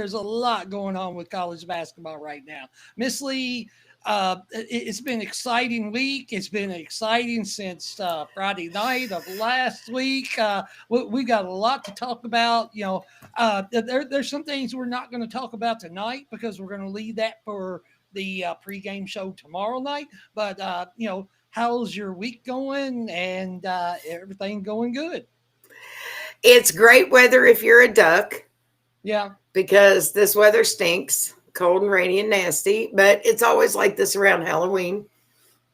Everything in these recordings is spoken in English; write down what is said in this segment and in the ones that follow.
there's a lot going on with college basketball right now. Miss Lee, it's been an exciting week. It's been exciting since Friday night of last week. We got a lot to talk about. There's some things we're not going to talk about tonight because we're going to leave that for the pregame show tomorrow night. But how's your week going? And everything going good? It's great weather if you're a duck Yeah. because this weather stinks, cold and rainy and nasty, but it's always like this around Halloween.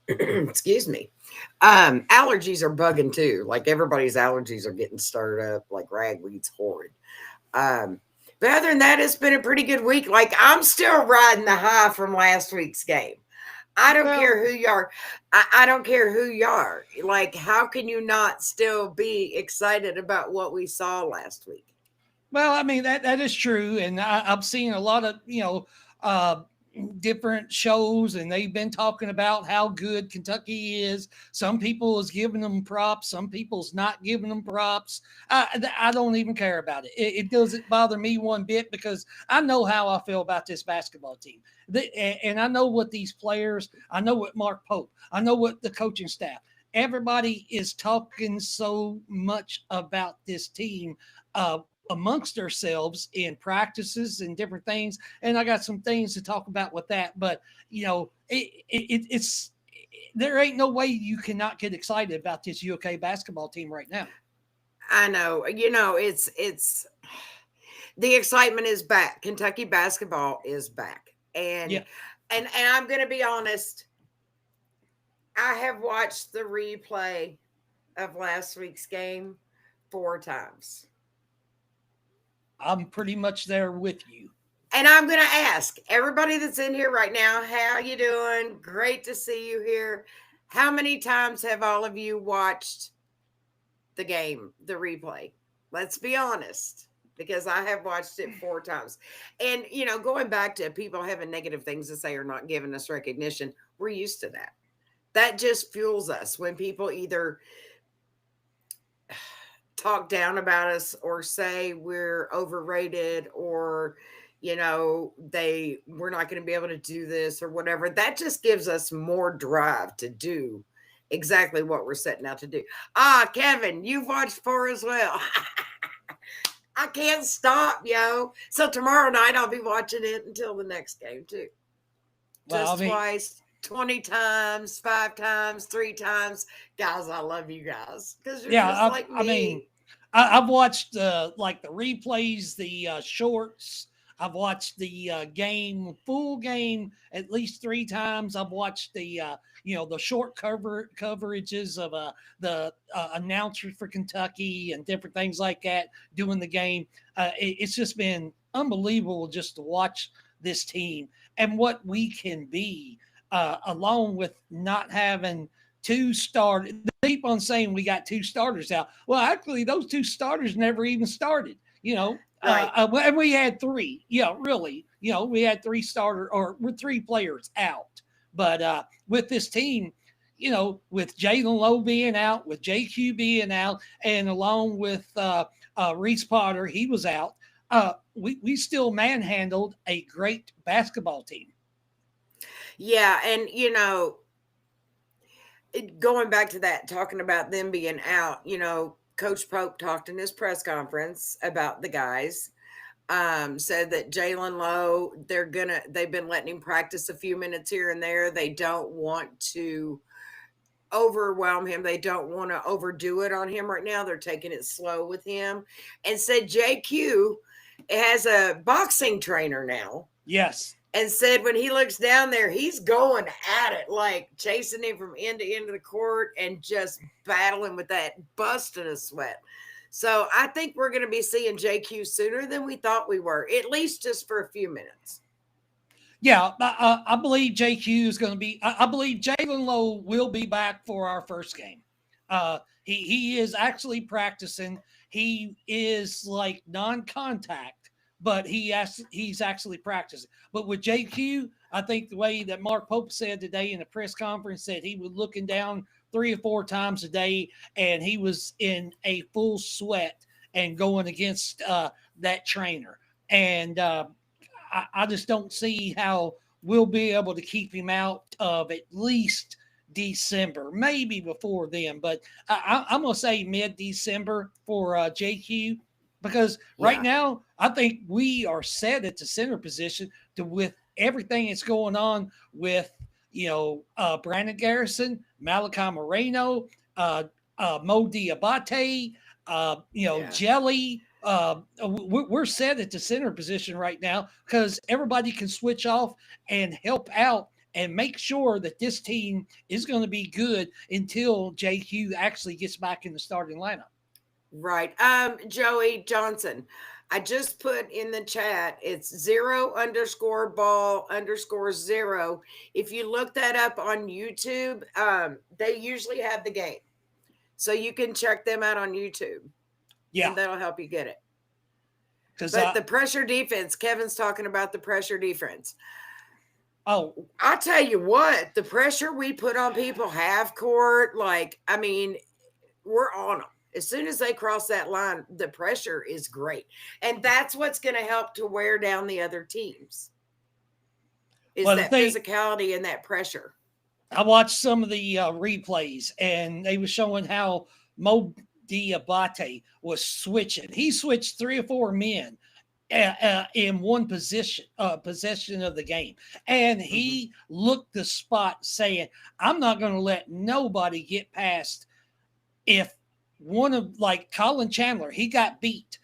Excuse me. Allergies are bugging too. Like everybody's allergies are getting stirred up like ragweed's horrid. But other than that, it's been a pretty good week. Like I'm still riding the high from last week's game. I don't Well, care who you are. I don't care who you are. Like, how can you not still be excited about what we saw last week? Well, I mean that is true, and I've seen a lot of uh, different shows, and they've been talking about how good Kentucky is. Some people is giving them props, some people's not giving them props. I don't even care about it. It doesn't bother me one bit because I know how I feel about this basketball team, and I know what these players. I know what Mark Pope. I know what the coaching staff. Everybody is talking so much about this team. Amongst ourselves in practices and different things. And I got some things to talk about with that. But, it's there ain't no way you cannot get excited about this UK basketball team right now. I know. It's the excitement is back. Kentucky basketball is back. And Yeah. and I'm going to be honest, I have watched the replay of last week's game 4 times. I'm pretty much there with you. And I'm going to ask everybody that's in here right now, how you doing? Great to see you here. How many times have all of you watched the game, the replay? Let's be honest, because I have watched it 4 times. And, going back to people having negative things to say or not giving us recognition, we're used to that. That just fuels us when people either talk down about us or say we're overrated or we're not going to be able to do this or whatever. That just gives us more drive to do exactly what we're setting out to do. Kevin, you've watched 4 as well. I can't stop, yo. So tomorrow night I'll be watching it until the next game too. Well, I Just mean, twice, 20 times, 5 times, 3 times. Guys, I love you guys because you're yeah, just like I mean, me. I've watched like the replays, the shorts. I've watched the full game at least 3 times. I've watched the short coverages of the announcers for Kentucky and different things like that doing the game. It's just been unbelievable just to watch this team and what we can be, along with not having two starters. They keep on saying we got 2 starters out. Well, actually, those 2 starters never even started. Right. And we had 3. Yeah, really. We had 3 players out. But with this team, with Jalen Lowe being out, with JQ being out, and along with Reese Potter, he was out. We still manhandled a great basketball team. Yeah, and going back to that, talking about them being out, Coach Pope talked in his press conference about the guys. Said that Jalen Lowe, they've been letting him practice a few minutes here and there. They don't want to overwhelm him. They don't want to overdo it on him right now. They're taking it slow with him. And said JQ has a boxing trainer now. Yes. And said when he looks down there, he's going at it, like chasing him from end to end of the court and just battling with that, busting a sweat. So I think we're going to be seeing JQ sooner than we thought we were, at least just for a few minutes. Yeah, I believe JQ is going to be. I believe Jalen Lowe will be back for our first game. He is actually practicing. He is like non-contact, but he's actually practicing. But with JQ, I think the way that Mark Pope said today in the press conference that he was looking down 3 or 4 times a day, and he was in a full sweat and going against that trainer. And I just don't see how we'll be able to keep him out of at least December, maybe before then. But I'm going to say mid-December for JQ, because right Yeah. now I think we are set at the center position to with everything that's going on with Brandon Garrison, Malachi Moreno, Mo Diabate, Yeah. Jelly. We're set at the center position right now because everybody can switch off and help out and make sure that this team is going to be good until JQ actually gets back in the starting lineup. Right. Joey Johnson, I just put in the chat, it's 0_ball_0. If you look that up on YouTube, they usually have the game. So you can check them out on YouTube. Yeah. And that'll help you get it. Because But the pressure defense, Kevin's talking about the pressure defense. Oh, I'll tell you what, the pressure we put on people half court, we're on them. As soon as they cross that line, the pressure is great. And that's what's going to help to wear down the other teams. Is that physicality and that pressure. I watched some of the replays, and they were showing how Mo Diabate was switching. He switched 3 or 4 men in one possession of the game, and he looked the spot saying, I'm not going to let nobody get past. If one of, like Colin Chandler, he got beat,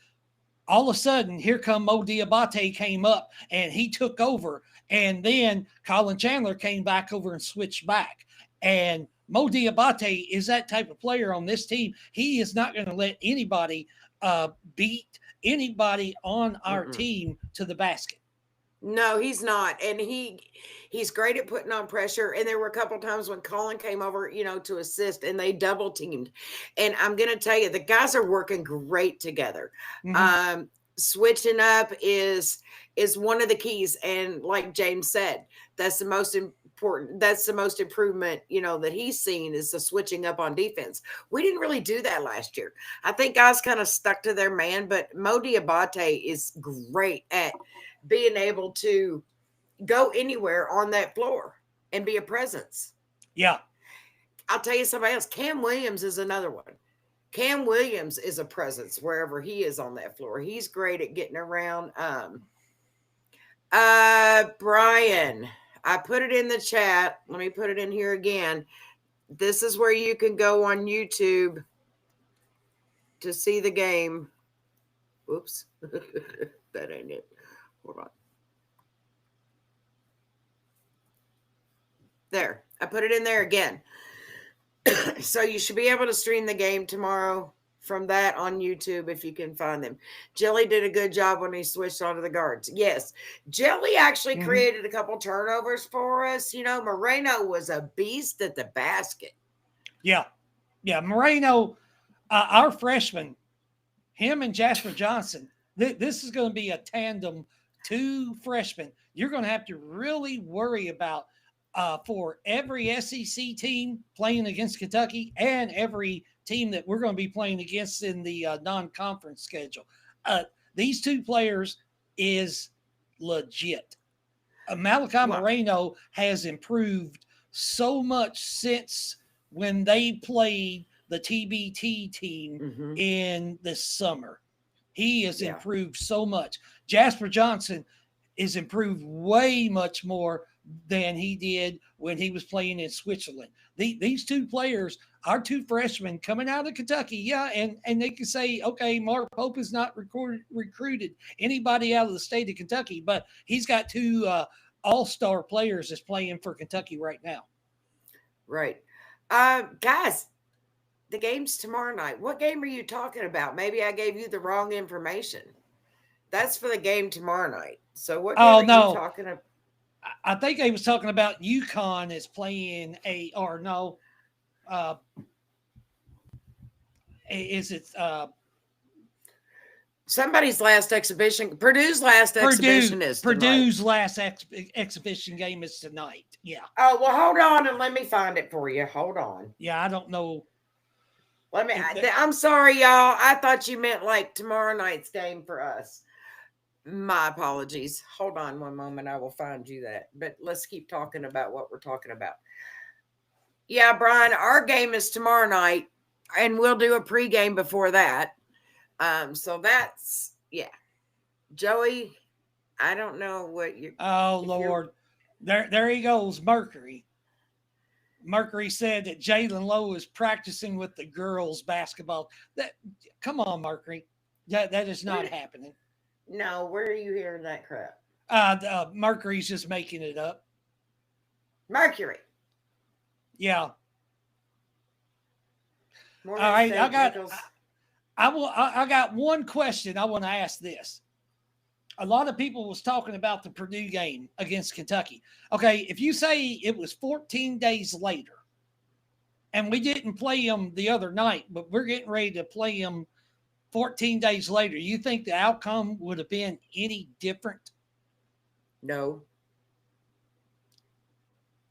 all of a sudden here come Mo Diabate came up and he took over, and then Colin Chandler came back over and switched back. And Mo Diabate is that type of player on this team. He is not going to let anybody beat anybody on our team to the basket. No, he's not. And he's great at putting on pressure. And there were a couple of times when Colin came over, to assist, and they double teamed. And I'm going to tell you, the guys are working great together. Switching up is one of the keys. And like James said, that's the most important. That's the most improvement, that he's seen, is the switching up on defense. We didn't really do that last year. I think guys kind of stuck to their man, but Mo Diabate is great at being able to go anywhere on that floor and be a presence. Yeah. I'll tell you somebody else. Cam Williams is another one. Cam Williams is a presence wherever he is on that floor. He's great at getting around. Brian, I put it in the chat. Let me put it in here again. This is where you can go on YouTube to see the game. Oops. That ain't it. Hold on. There. I put it in there again. So you should be able to stream the game tomorrow from that on YouTube if you can find them. Jelly did a good job when he switched onto the guards. Yes. Jelly actually created a couple turnovers for us. Moreno was a beast at the basket. Yeah. Yeah. Moreno, our freshman, him and Jasper Johnson, this is going to be a tandem. 2 freshmen you're going to have to really worry about for every SEC team playing against Kentucky and every team that we're going to be playing against in the non-conference schedule. These 2 players is legit. Malachi Moreno has improved so much since when they played the TBT team in the summer. He has improved so much. Jasper Johnson is improved way much more than he did when he was playing in Switzerland. These 2 players, our 2 freshmen coming out of Kentucky, and they can say, okay, Mark Pope has not recruited anybody out of the state of Kentucky, but he's got 2 all-star players that's playing for Kentucky right now. Right. Guys, the game's tomorrow night. What game are you talking about? Maybe I gave you the wrong information. That's for the game tomorrow night. So what game are you talking about? I think I was talking about UConn is playing is it somebody's last exhibition? Purdue's last exhibition is tonight. Purdue's last exhibition game is tonight. Yeah. Oh, well, hold on and let me find it for you. Hold on. Yeah, I don't know. I'm sorry, y'all. I thought you meant like tomorrow night's game for us. My apologies. Hold on one moment. I will find you that. But let's keep talking about what we're talking about. Yeah, Brian, our game is tomorrow night, and we'll do a pregame before that. So that's yeah. Joey, I don't know what you. Oh If you're Lord, there he goes, Mercury. Mercury said that Jalen Lowe is practicing with the girls basketball. That come on, Mercury, that is not where, happening. no, where are you hearing that crap? Mercury's just making it up. Mercury. Yeah. All Morgan right, State Nichols. I got one question I want to ask this. A lot of people was talking about the Purdue game against Kentucky. Okay, if you say it was 14 days later, and we didn't play them the other night, but we're getting ready to play them 14 days later, you think the outcome would have been any different? No.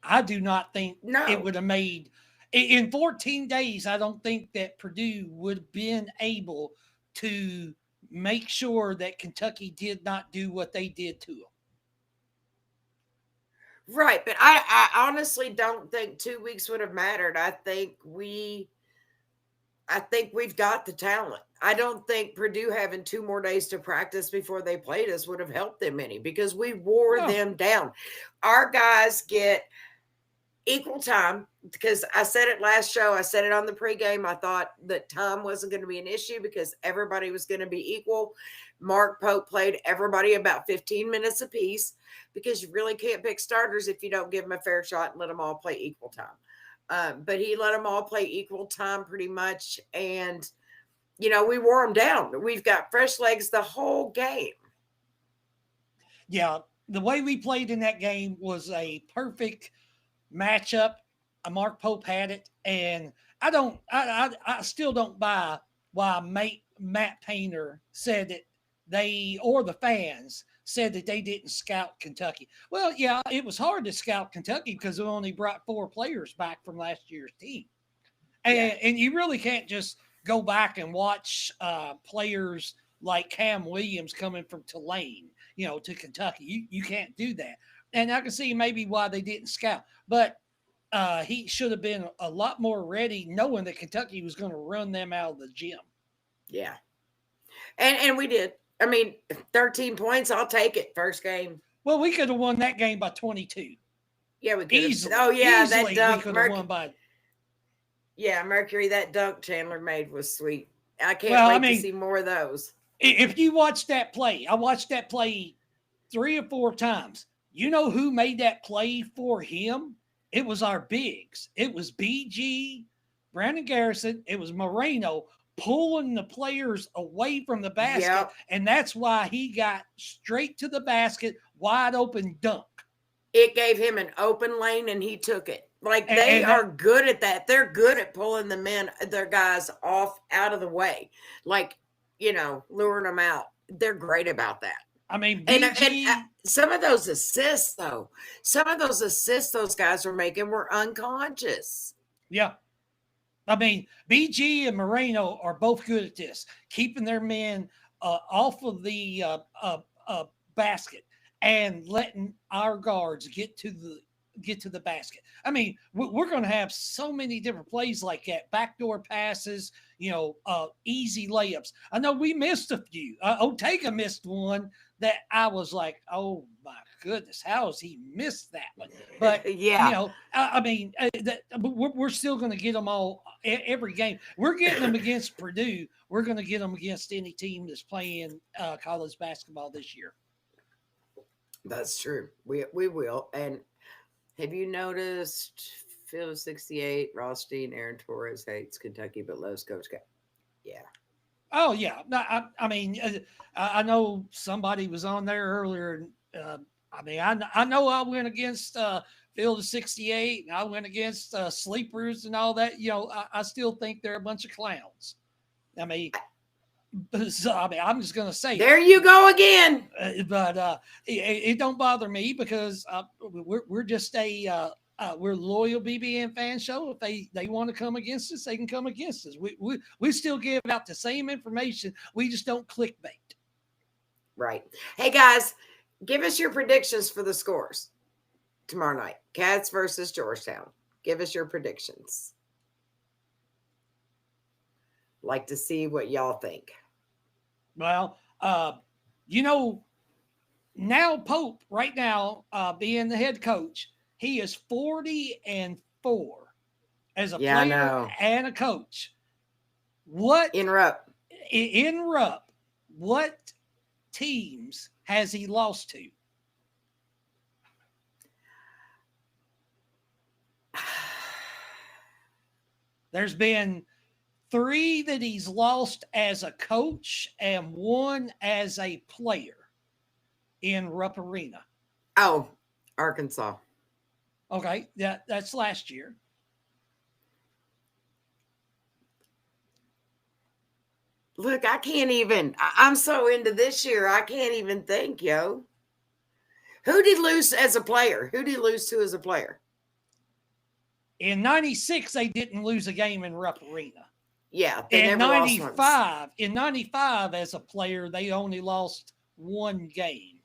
I do not think it No. would have made in 14 days. I don't think that Purdue would have been able to make sure that Kentucky did not do what they did to them. Right, but I honestly don't think 2 weeks would have mattered. I think we've got the talent. I don't think Purdue having 2 more days to practice before they played us would have helped them any because we wore No. them down. Our guys get equal time because I said it last show. I said it on the pregame. I thought that time wasn't going to be an issue because everybody was going to be equal. Mark Pope played everybody about 15 minutes apiece because you really can't pick starters if you don't give them a fair shot and let them all play equal time. But he let them all play equal time pretty much. And, we wore them down. We've got fresh legs the whole game. Yeah, the way we played in that game was a perfect matchup. Mark Pope had it, and I still don't buy why Matt Painter said that the fans said that they didn't scout Kentucky. Well, yeah, it was hard to scout Kentucky because we only brought 4 players back from last year's team, and you really can't just go back and watch players like Cam Williams coming from Tulane, to Kentucky. You can't do that. And I can see maybe why they didn't scout, but he should have been a lot more ready, knowing that Kentucky was going to run them out of the gym. Yeah, and we did. I mean, 13 points, I'll take it. First game. Well, we could have won that game by 22. Yeah, we could easily. Oh, yeah, easily that dunk. We could have won by. Yeah, Mercury, that dunk Chandler made was sweet. I can't wait to see more of those. If you watch that play, I watched that play 3 or 4 times. You know who made that play for him? It was our bigs. It was BG, Brandon Garrison. It was Moreno pulling the players away from the basket. And that's why he got straight to the basket, wide open dunk. It gave him an open lane and he took it. Like they are good at that. They're good at pulling their guys off out of the way. Like, luring them out. They're great about that. I mean, BG, and some of those assists, though, those guys were making were unconscious. Yeah. I mean, BG and Moreno are both good at this, keeping their men off of the basket and letting our guards get to the basket. I mean, we're going to have so many different plays like that, backdoor passes, easy layups. I know we missed a few. Otega missed one that I was like, oh my goodness, how has he missed that one? But we're still going to get them all every game. We're getting them against Purdue. We're going to get them against any team that's playing college basketball this year. That's true. We will. And have you noticed Field of 68, Rothstein, Aaron Torres hates Kentucky but loves Coach K? Yeah. Oh, yeah. I mean, I know somebody was on there earlier. I know I went against Field of 68 and I went against Sleepers and all that. I still think they're a bunch of clowns. I'm just going to say. There you go again. But it don't bother me because we're just we're a loyal BBN fan show. If they want to come against us, they can come against us. We still give out the same information. We just don't clickbait. Right. Hey, guys, give us your predictions for the scores tomorrow night. Cats versus Georgetown. Give us your predictions. Like to see what y'all think. Well, you know, now Pope right now, being the head coach, he is 40-4 as a Yeah, I player know. and a coach. What Interrupt. in Rupp, what teams has he lost to? There's been 3 that he's lost as a coach and 1 as a player in Rupp Arena. Oh, Arkansas. Okay, that's last year. Look, I can't even. I'm so into this year, I can't even think, yo. Who did he lose as a player? Who did he lose to as a player? In 96, they didn't lose a game in Rupp Arena. Yeah, they never lost once. In 95, as a player, they only lost 1 game.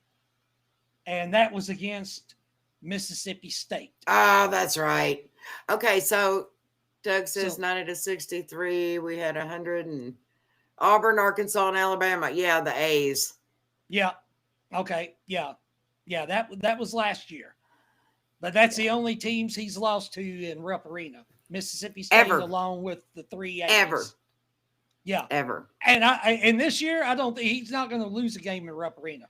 And that was against Mississippi State. Oh, that's right. Okay, so Doug says 90-63. We had 100 and Auburn, Arkansas, and Alabama. Yeah, the A's. Yeah. Okay. Yeah. Yeah, that was last year. But that's the only teams he's lost to in Rupp Arena. Mississippi State along with the 3 A's. Ever. Yeah. Ever. And this year, I don't think he's not going to lose a game in Rupp Arena.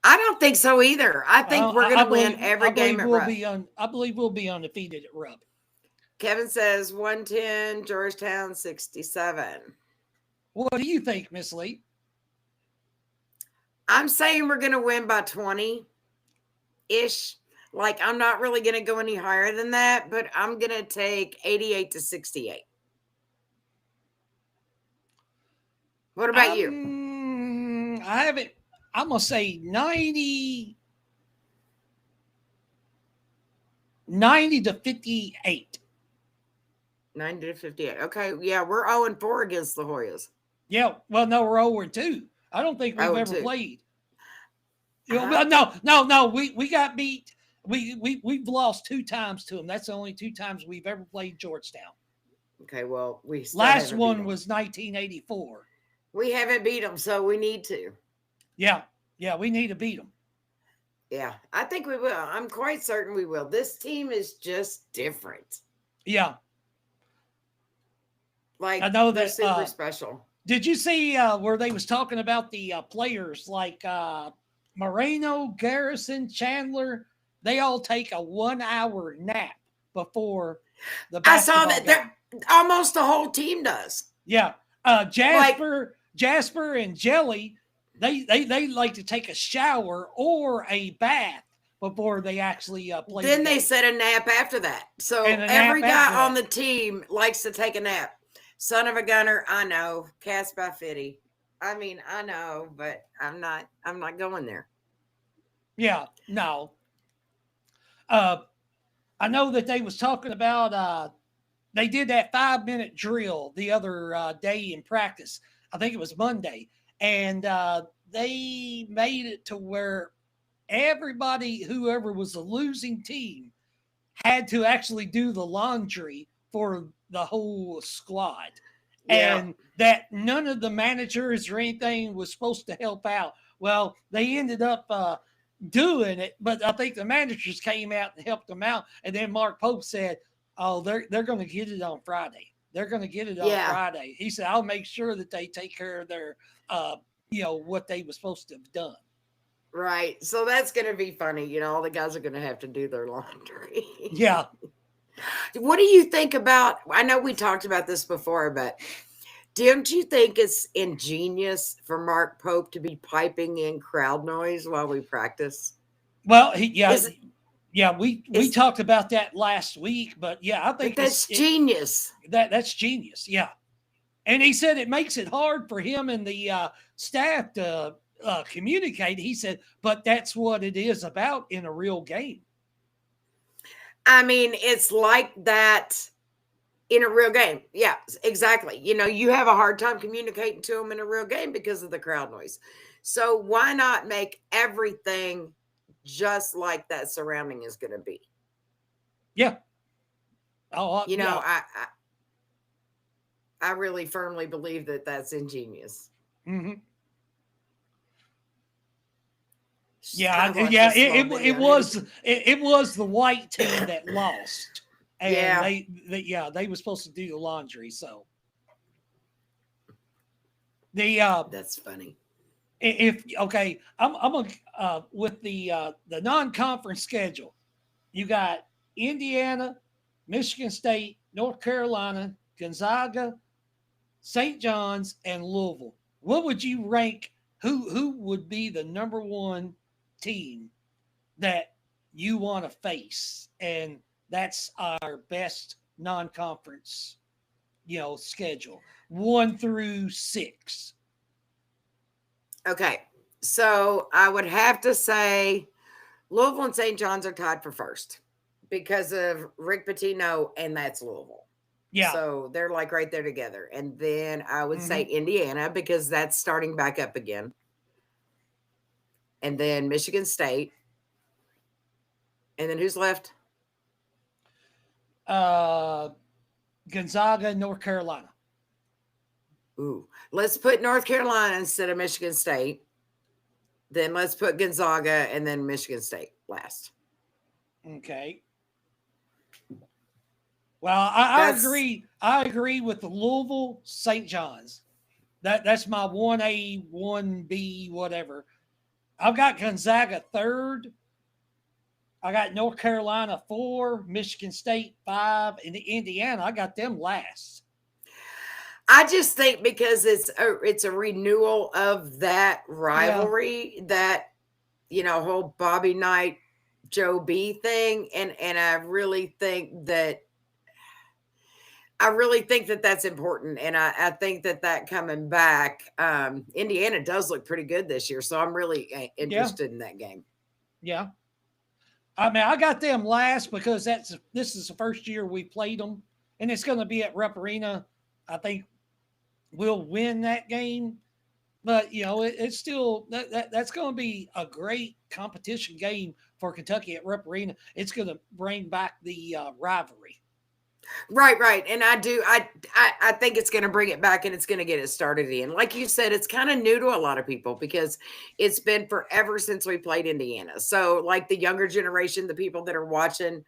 I don't think so either. I think we're going to win every game at Rupp. I believe we'll be undefeated at Rupp. Kevin says 110, Georgetown 67. What do you think, Miss Lee? I'm saying we're going to win by 20-ish. Like, I'm not really going to go any higher than that, but I'm going to take 88-68. What about you? I have it. I'm going to say 90 to 58. 90 to 58. Okay. Yeah, we're 0-4 against the Hoyas. Yeah. Well, no, we're 0-2. I don't think we've ever played. Uh-huh. No. We got beat. We've lost 2 times to them. That's the only 2 times we've ever played Georgetown. Okay, well, last one was 1984. We haven't beat them, so we need to. Yeah, we need to beat them. Yeah, I think we will. I'm quite certain we will. This team is just different. Yeah. Like, I know they're that super special. Did you see where they was talking about the players like Moreno, Garrison, Chandler? They all take a 1-hour nap before the basketball I saw that. Almost the whole team does. Yeah. Jasper and Jelly, they like to take a shower or a bath before they actually play. Then they set a nap after that. So every guy on the team likes to take a nap. Son of a gunner, I know. Cast by Fitty. I mean, I know, but I'm not going there. Yeah, no. I know that they was talking about they did that 5-minute drill the other day in practice. I think it was Monday. And they made it to where everybody, whoever was the losing team, had to actually do the laundry for the whole squad. Yeah. And that none of the managers or anything was supposed to help out. Well, they ended up doing it, but I think the managers came out and helped them out. And then Mark Pope said, "Oh, they're going to get it on Friday. They're going to get it on Friday." He said, "I'll make sure that they take care of their, what they were supposed to have done." Right. So that's going to be funny. All the guys are going to have to do their laundry. Yeah. What do you think about, I know we talked about this before, but don't you think it's ingenious for Mark Pope to be piping in crowd noise while we practice? Well, we talked about that last week, but I think that's genius. That's genius. Yeah. And he said it makes it hard for him and the staff to communicate. He said, but that's what it is about in a real game. I mean, it's like that in a real game. Yeah, exactly. You have a hard time communicating to them in a real game because of the crowd noise. So why not make everything just like that surrounding is going to be? Yeah. Oh, You know, yeah. I really firmly believe that that's ingenious. Hmm. I Yeah, watched a yeah. small It video on was it. it was the white team that lost, and Yeah, they were supposed to do the laundry. So the that's funny. if okay, I'm a, with the non-conference schedule. You got Indiana, Michigan State, North Carolina, Gonzaga, St. John's, and Louisville. What would you rank? Who would be the number one team that you want to face? And that's our best non-conference, schedule 1 through 6. Okay, so I would have to say Louisville and St. John's are tied for first because of Rick Pitino, and that's Louisville. Yeah. So they're like right there together. And then I would say Mm-hmm. Indiana because that's starting back up again. And then Michigan State. And then who's left? Uh, Gonzaga, North Carolina. Ooh, let's put North Carolina instead of Michigan State. Then let's put Gonzaga and then Michigan State last. Okay. Well, I That's agree. I agree with the Louisville St. John's. That's my 1A, 1B, whatever. I've got Gonzaga third. I got North Carolina 4, Michigan State 5, and Indiana. I got them last. I just think because it's a renewal of that Yeah. rivalry, that whole Bobby Knight Joe B thing, and I really think that that's important, and I think that coming back, Indiana does look pretty good this year, so I'm really Yeah. interested in that game. Yeah. I mean, I got them last because this is the first year we played them, and it's going to be at Rupp Arena. I think we'll win that game, but it's still that's going to be a great competition game for Kentucky at Rupp Arena. It's going to bring back the rivalry. Right, and I think it's going to bring it back, and it's going to get it started in. Like you said, it's kind of new to a lot of people because it's been forever since we played Indiana. So, like the younger generation, the people that are watching,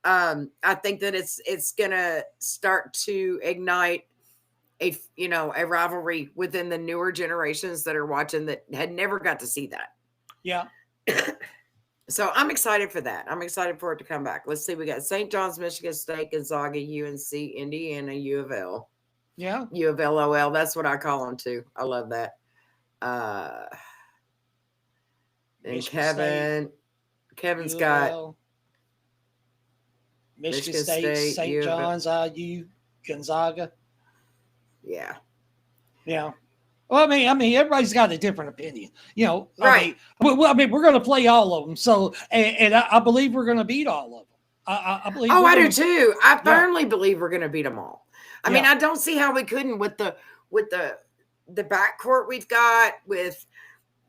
I think that it's going to start to ignite a rivalry within the newer generations that are watching that had never got to see that. Yeah. So I'm excited for that. I'm excited for it to come back. Let's see. We got St. John's, Michigan State, Gonzaga, UNC, Indiana, U of L. Yeah. U of LOL. That's what I call them too. I love that. And Michigan Kevin's State, got Michigan Michigan State, State, St. U of L. John's, IU, Gonzaga. Yeah. Yeah. Well, I mean, everybody's got a different opinion. Right. I mean, we're going to play all of them. So, and I believe we're going to beat all of them. I believe. Oh, I do too. I firmly believe we're going to beat them all. I mean, Yeah. I don't see how we couldn't with the backcourt we've got, with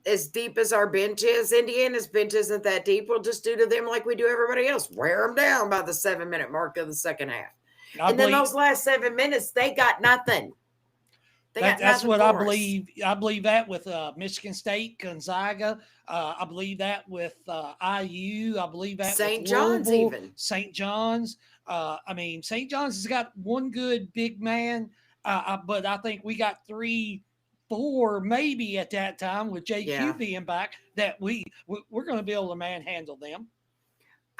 as deep as our bench is. Indiana's bench isn't that deep. We'll just do to them like we do everybody else. Wear them down by the 7-minute mark of the second half. Then those last 7 minutes, they got nothing. That's what I believe. I believe that with Michigan State, Gonzaga. I believe that with IU. I believe that St. with John's Louisville, even. St. John's. I mean, St. John's has got one good big man, but I think we got 3, 4 maybe at that time with JQ being back that we're going to be able to manhandle them.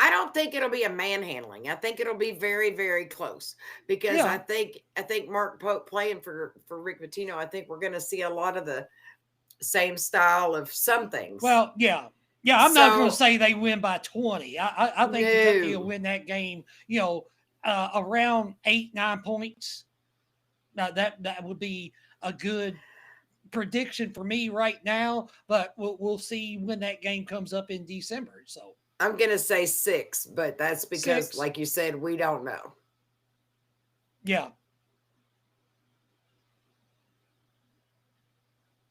I don't think it'll be a manhandling. I think it'll be very, very close because I think Mark Pope playing for Rick Pitino, I think we're going to see a lot of the same style of some things. Well, yeah. I'm not going to say they win by 20. I think Kentucky will win that game. Around 8-9 points. Now that would be a good prediction for me right now, but we'll see when that game comes up in December. So. I'm going to say 6, but that's because, 6. like you said, we don't know. Yeah.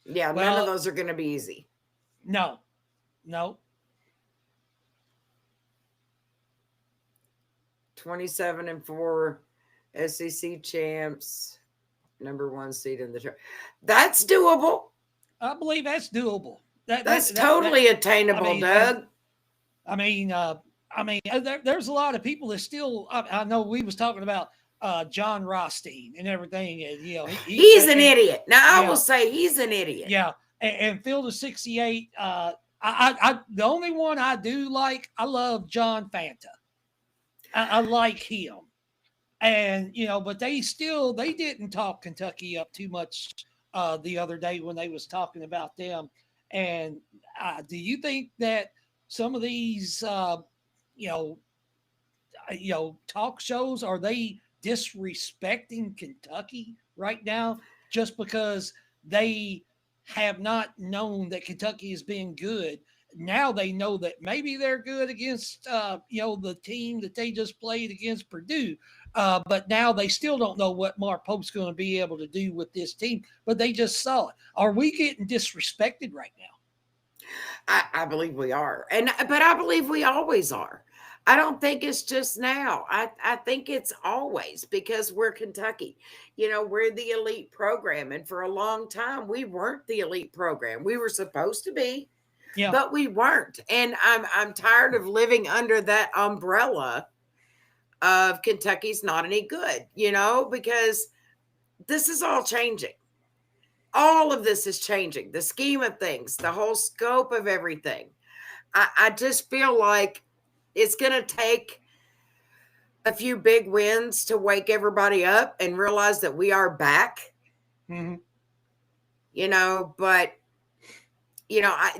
Yeah, none of those are going to be easy. No. 27-4 SEC champs, number 1 seed in the that's doable. I believe that's doable. That's totally attainable, Doug. There's a lot of people that still. I know we was talking about John Rothstein and everything, and he's an idiot. Now I will say he's an idiot. Yeah, and Field of 68. I the only one I do like. I love John Fanta. I like him, and but they didn't talk Kentucky up too much the other day when they was talking about them. And do you think that some of these talk shows, are they disrespecting Kentucky right now just because they have not known that Kentucky has been good? Now they know that maybe they're good against the team that they just played against, Purdue, but now they still don't know what Mark Pope's going to be able to do with this team, but they just saw it. Are we getting disrespected right now? I believe we are, but I believe we always are. I don't think it's just now. I think it's always, because we're Kentucky. We're the elite program, and for a long time we weren't the elite program. We were supposed to be. Yeah. But we weren't. And I'm tired of living under that umbrella of Kentucky's not any good, because this is all changing. All of this is changing. The scheme of things, the whole scope of everything. I just feel like it's going to take a few big wins to wake everybody up and realize that we are back. Mm-hmm. But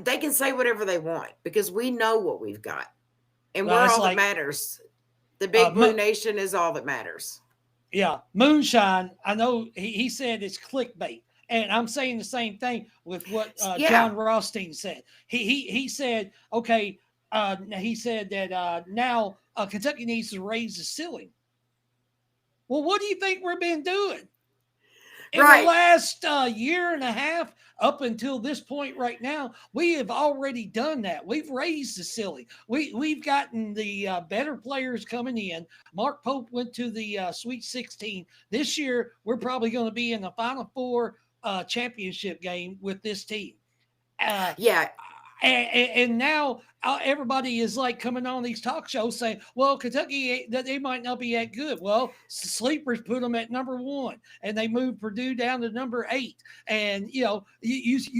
they can say whatever they want because we know what we've got, and we're all that matters. The Big Blue Nation is all that matters. Yeah, Moonshine. I know he said it's clickbait, and I'm saying the same thing with what John Rothstein said. He said, okay. He said that now Kentucky needs to raise the ceiling. Well, what do you think we've been doing? In the last year and a half, up until this point right now, we have already done that. We've raised the ceiling. We've gotten the better players coming in. Mark Pope went to the Sweet 16. This year, we're probably going to be in the Final Four championship game with this team. And now everybody is like coming on these talk shows saying, well, Kentucky, they might not be that good. Well, sleepers put them at number 1 and they moved Purdue down to number 8. And, you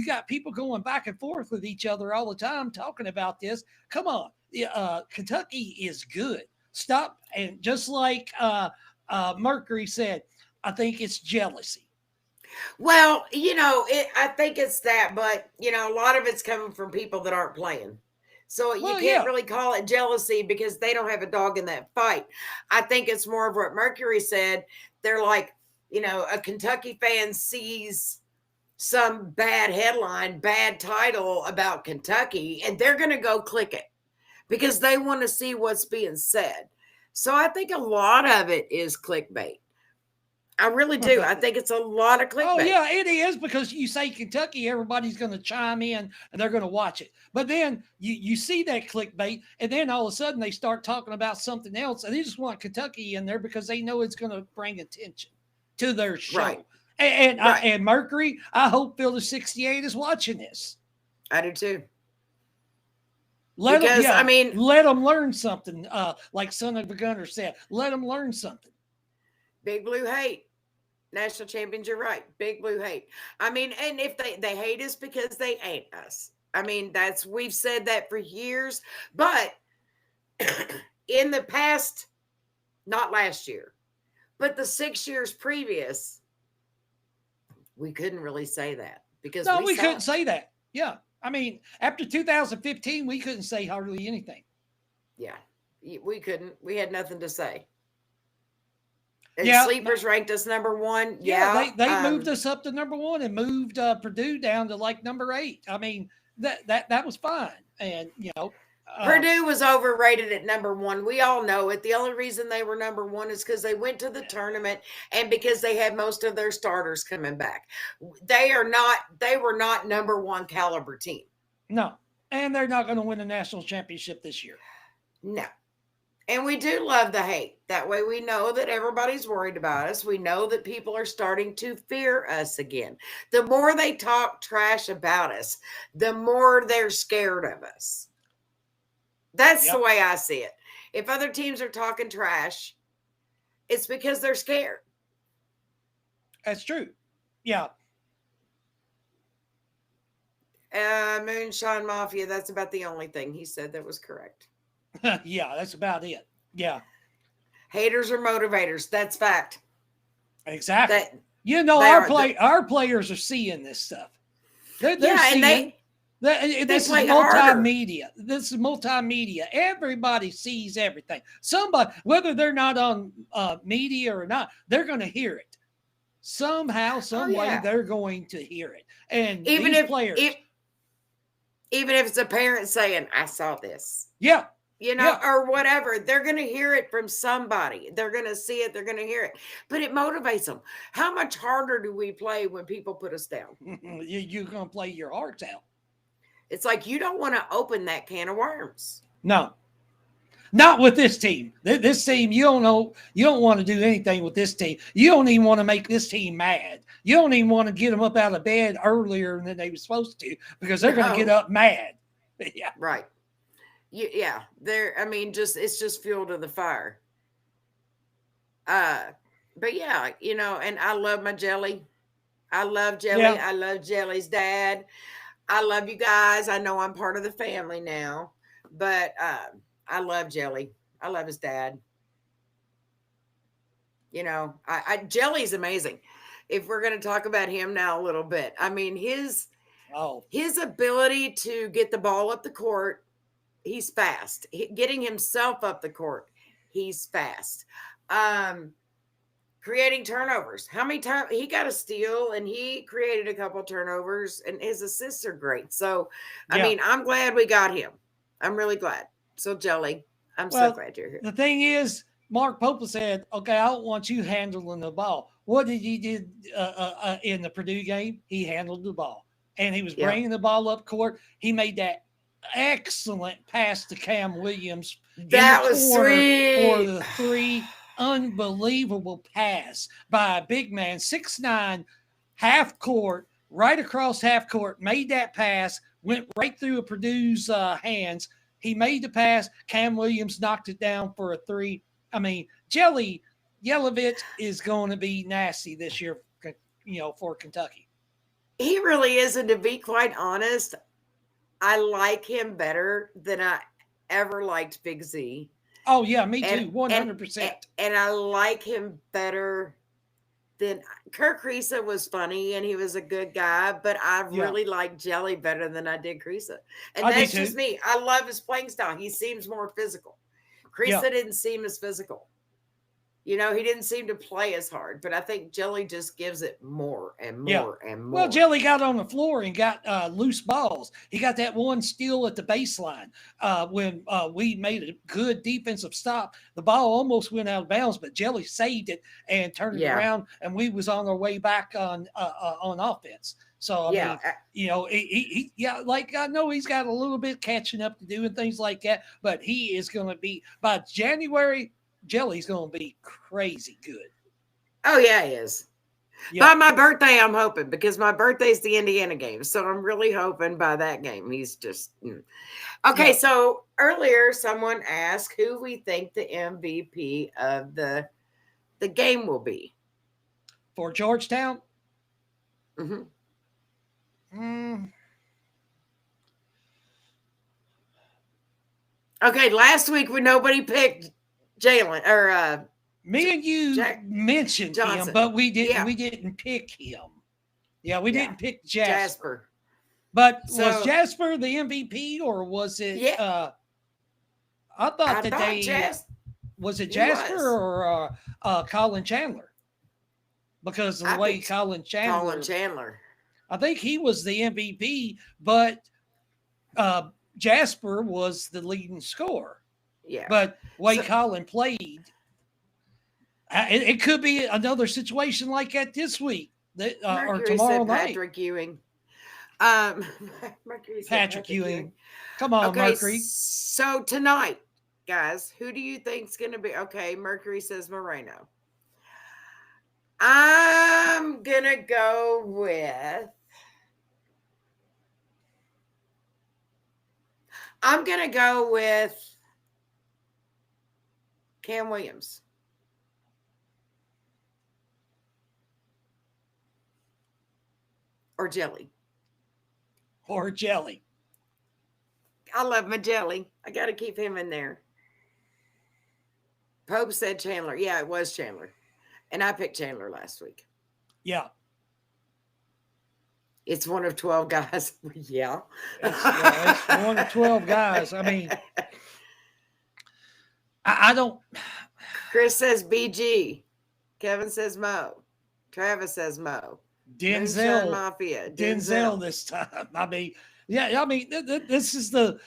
got people going back and forth with each other all the time talking about this. Come on. Kentucky is good. Stop. And just like Mercury said, I think it's jealousy. Well, I think it's that, but, a lot of it's coming from people that aren't playing. So you can't really call it jealousy because they don't have a dog in that fight. I think it's more of what Mercury said. They're like, a Kentucky fan sees some bad headline, bad title about Kentucky, and they're going to go click it because they want to see what's being said. So I think a lot of it is clickbait. I really do. I think it's a lot of clickbait. Oh, yeah, it is, because you say Kentucky, everybody's going to chime in and they're going to watch it. But then you see that clickbait, and then all of a sudden they start talking about something else, and they just want Kentucky in there because they know it's going to bring attention to their show. Right. And Mercury, I hope Field of 68 is watching this. I do too. Let them learn something. Like Son of a Gunner said, let them learn something. Big Blue hate. National champions, you're right. Big Blue hate. And if they hate us because they ain't us. We've said that for years. But in the past, not last year, but the 6 years previous, we couldn't really say that because we couldn't say that. Yeah. After 2015, we couldn't say hardly anything. Yeah, we couldn't. We had nothing to say. And sleepers ranked us number 1. Yeah, they moved us up to number 1 and moved Purdue down to like number 8. That was fine. And Purdue was overrated at number 1. We all know it. The only reason they were number 1 is because they went to the tournament and because they had most of their starters coming back. They were not number 1 caliber team. No. And they're not going to win a national championship this year. No. And we do love the hate. That way we know that everybody's worried about us. We know that people are starting to fear us again. The more they talk trash about us, the more they're scared of us. That's the way I see it. If other teams are talking trash, it's because they're scared. That's true. Yeah. Moonshine Mafia, that's about the only thing he said that was correct. Yeah, that's about it. Yeah. Haters are motivators. That's fact. Exactly. Our players are seeing this stuff. They're seeing. This is multimedia. This is multimedia. Everybody sees everything. Somebody, whether they're not on media or not, they're going to hear it. Somehow, some way, they're going to hear it. And even if players, even if it's a parent saying, "I saw this," or whatever, they're going to hear it from somebody. They're going to see it. They're going to hear it. But it motivates them. How much harder do we play when people put us down? You're going to play your hearts out. It's like you don't want to open that can of worms. No, not with this team. This team, you don't want to do anything with this team. You don't even want to make this team mad. You don't even want to get them up out of bed earlier than they were supposed to because they're going to get up mad. Yeah, right. Yeah, it's just fuel to the fire. But yeah, and I love my Jelly. I love Jelly. Yeah. I love Jelly's dad. I love you guys. I know I'm part of the family now, but I love Jelly. I love his dad. Jelly's amazing. If we're going to talk about him now a little bit, I mean, his ability to get the ball up the court, he's fast. Getting himself up the court, he's fast. Creating turnovers. How many times he got a steal and he created a couple turnovers and his assists are great. So, I mean, I'm glad we got him. I'm really glad. So Jelly, I'm so glad you're here. The thing is, Mark Pope said, okay, I don't want you handling the ball. What did he do in the Purdue game? He handled the ball and he was bringing the ball up court. He made that excellent pass to Cam Williams. That was sweet. For the 3. Unbelievable pass by a big man, 6'9", half court, right across half court, made that pass, went right through Purdue's hands. He made the pass. Cam Williams knocked it down for a 3. I mean, Jelly Yelovich is going to be nasty this year, for Kentucky. He really is. And to be quite honest, I like him better than I ever liked Big Z. Oh, yeah, me too, 100%. And I like him better than Kirk Creesa was funny and he was a good guy, but I really like Jelly better than I did Creesa. And that's just me. I love his playing style. He seems more physical. Creesa didn't seem as physical. He didn't seem to play as hard, but I think Jelly just gives it more and more and more. Well, Jelly got on the floor and got loose balls. He got that one steal at the baseline when we made a good defensive stop. The ball almost went out of bounds, but Jelly saved it and turned it around, and we was on our way back on offense. So, I mean, I know he's got a little bit catching up to do and things like that, but he is going to be, by January, Jelly's going to be crazy good. Oh, yeah, he is. By my birthday, I'm hoping, because my birthday's the Indiana game. So I'm really hoping by that game, he's just... Okay, so earlier someone asked who we think the MVP of the game will be. For Georgetown? Okay, last week when nobody picked Jalen or me and you mentioned Johnson. Him, but we didn't pick him. Yeah, we didn't pick Jasper. But was Jasper the MVP or was it I thought was it Jasper or Colin Chandler? Because of the way Colin Chandler. I think he was the MVP, but Jasper was the leading scorer. Yeah. But Wade So- Collin played. It could be another situation like that this week or Mercury tomorrow said night. Patrick Ewing. Mercury said Patrick Ewing. Come on, Okay, Mercury. so tonight, guys, who do you think's going to be? Okay, Mercury says Moreno. I'm going to go with Cam Williams. Or Jelly. Or Jelly. I love my Jelly. I got to keep him in there. Pope said Chandler. Yeah, it was Chandler. And I picked Chandler last week. Yeah. It's one of 12 guys. Yeah. It's one of 12 guys. I mean, I don't. Chris says BG. Kevin says Mo. Travis says Mo. Denzel Mafia. Denzel this time. I mean, yeah. I mean, this is the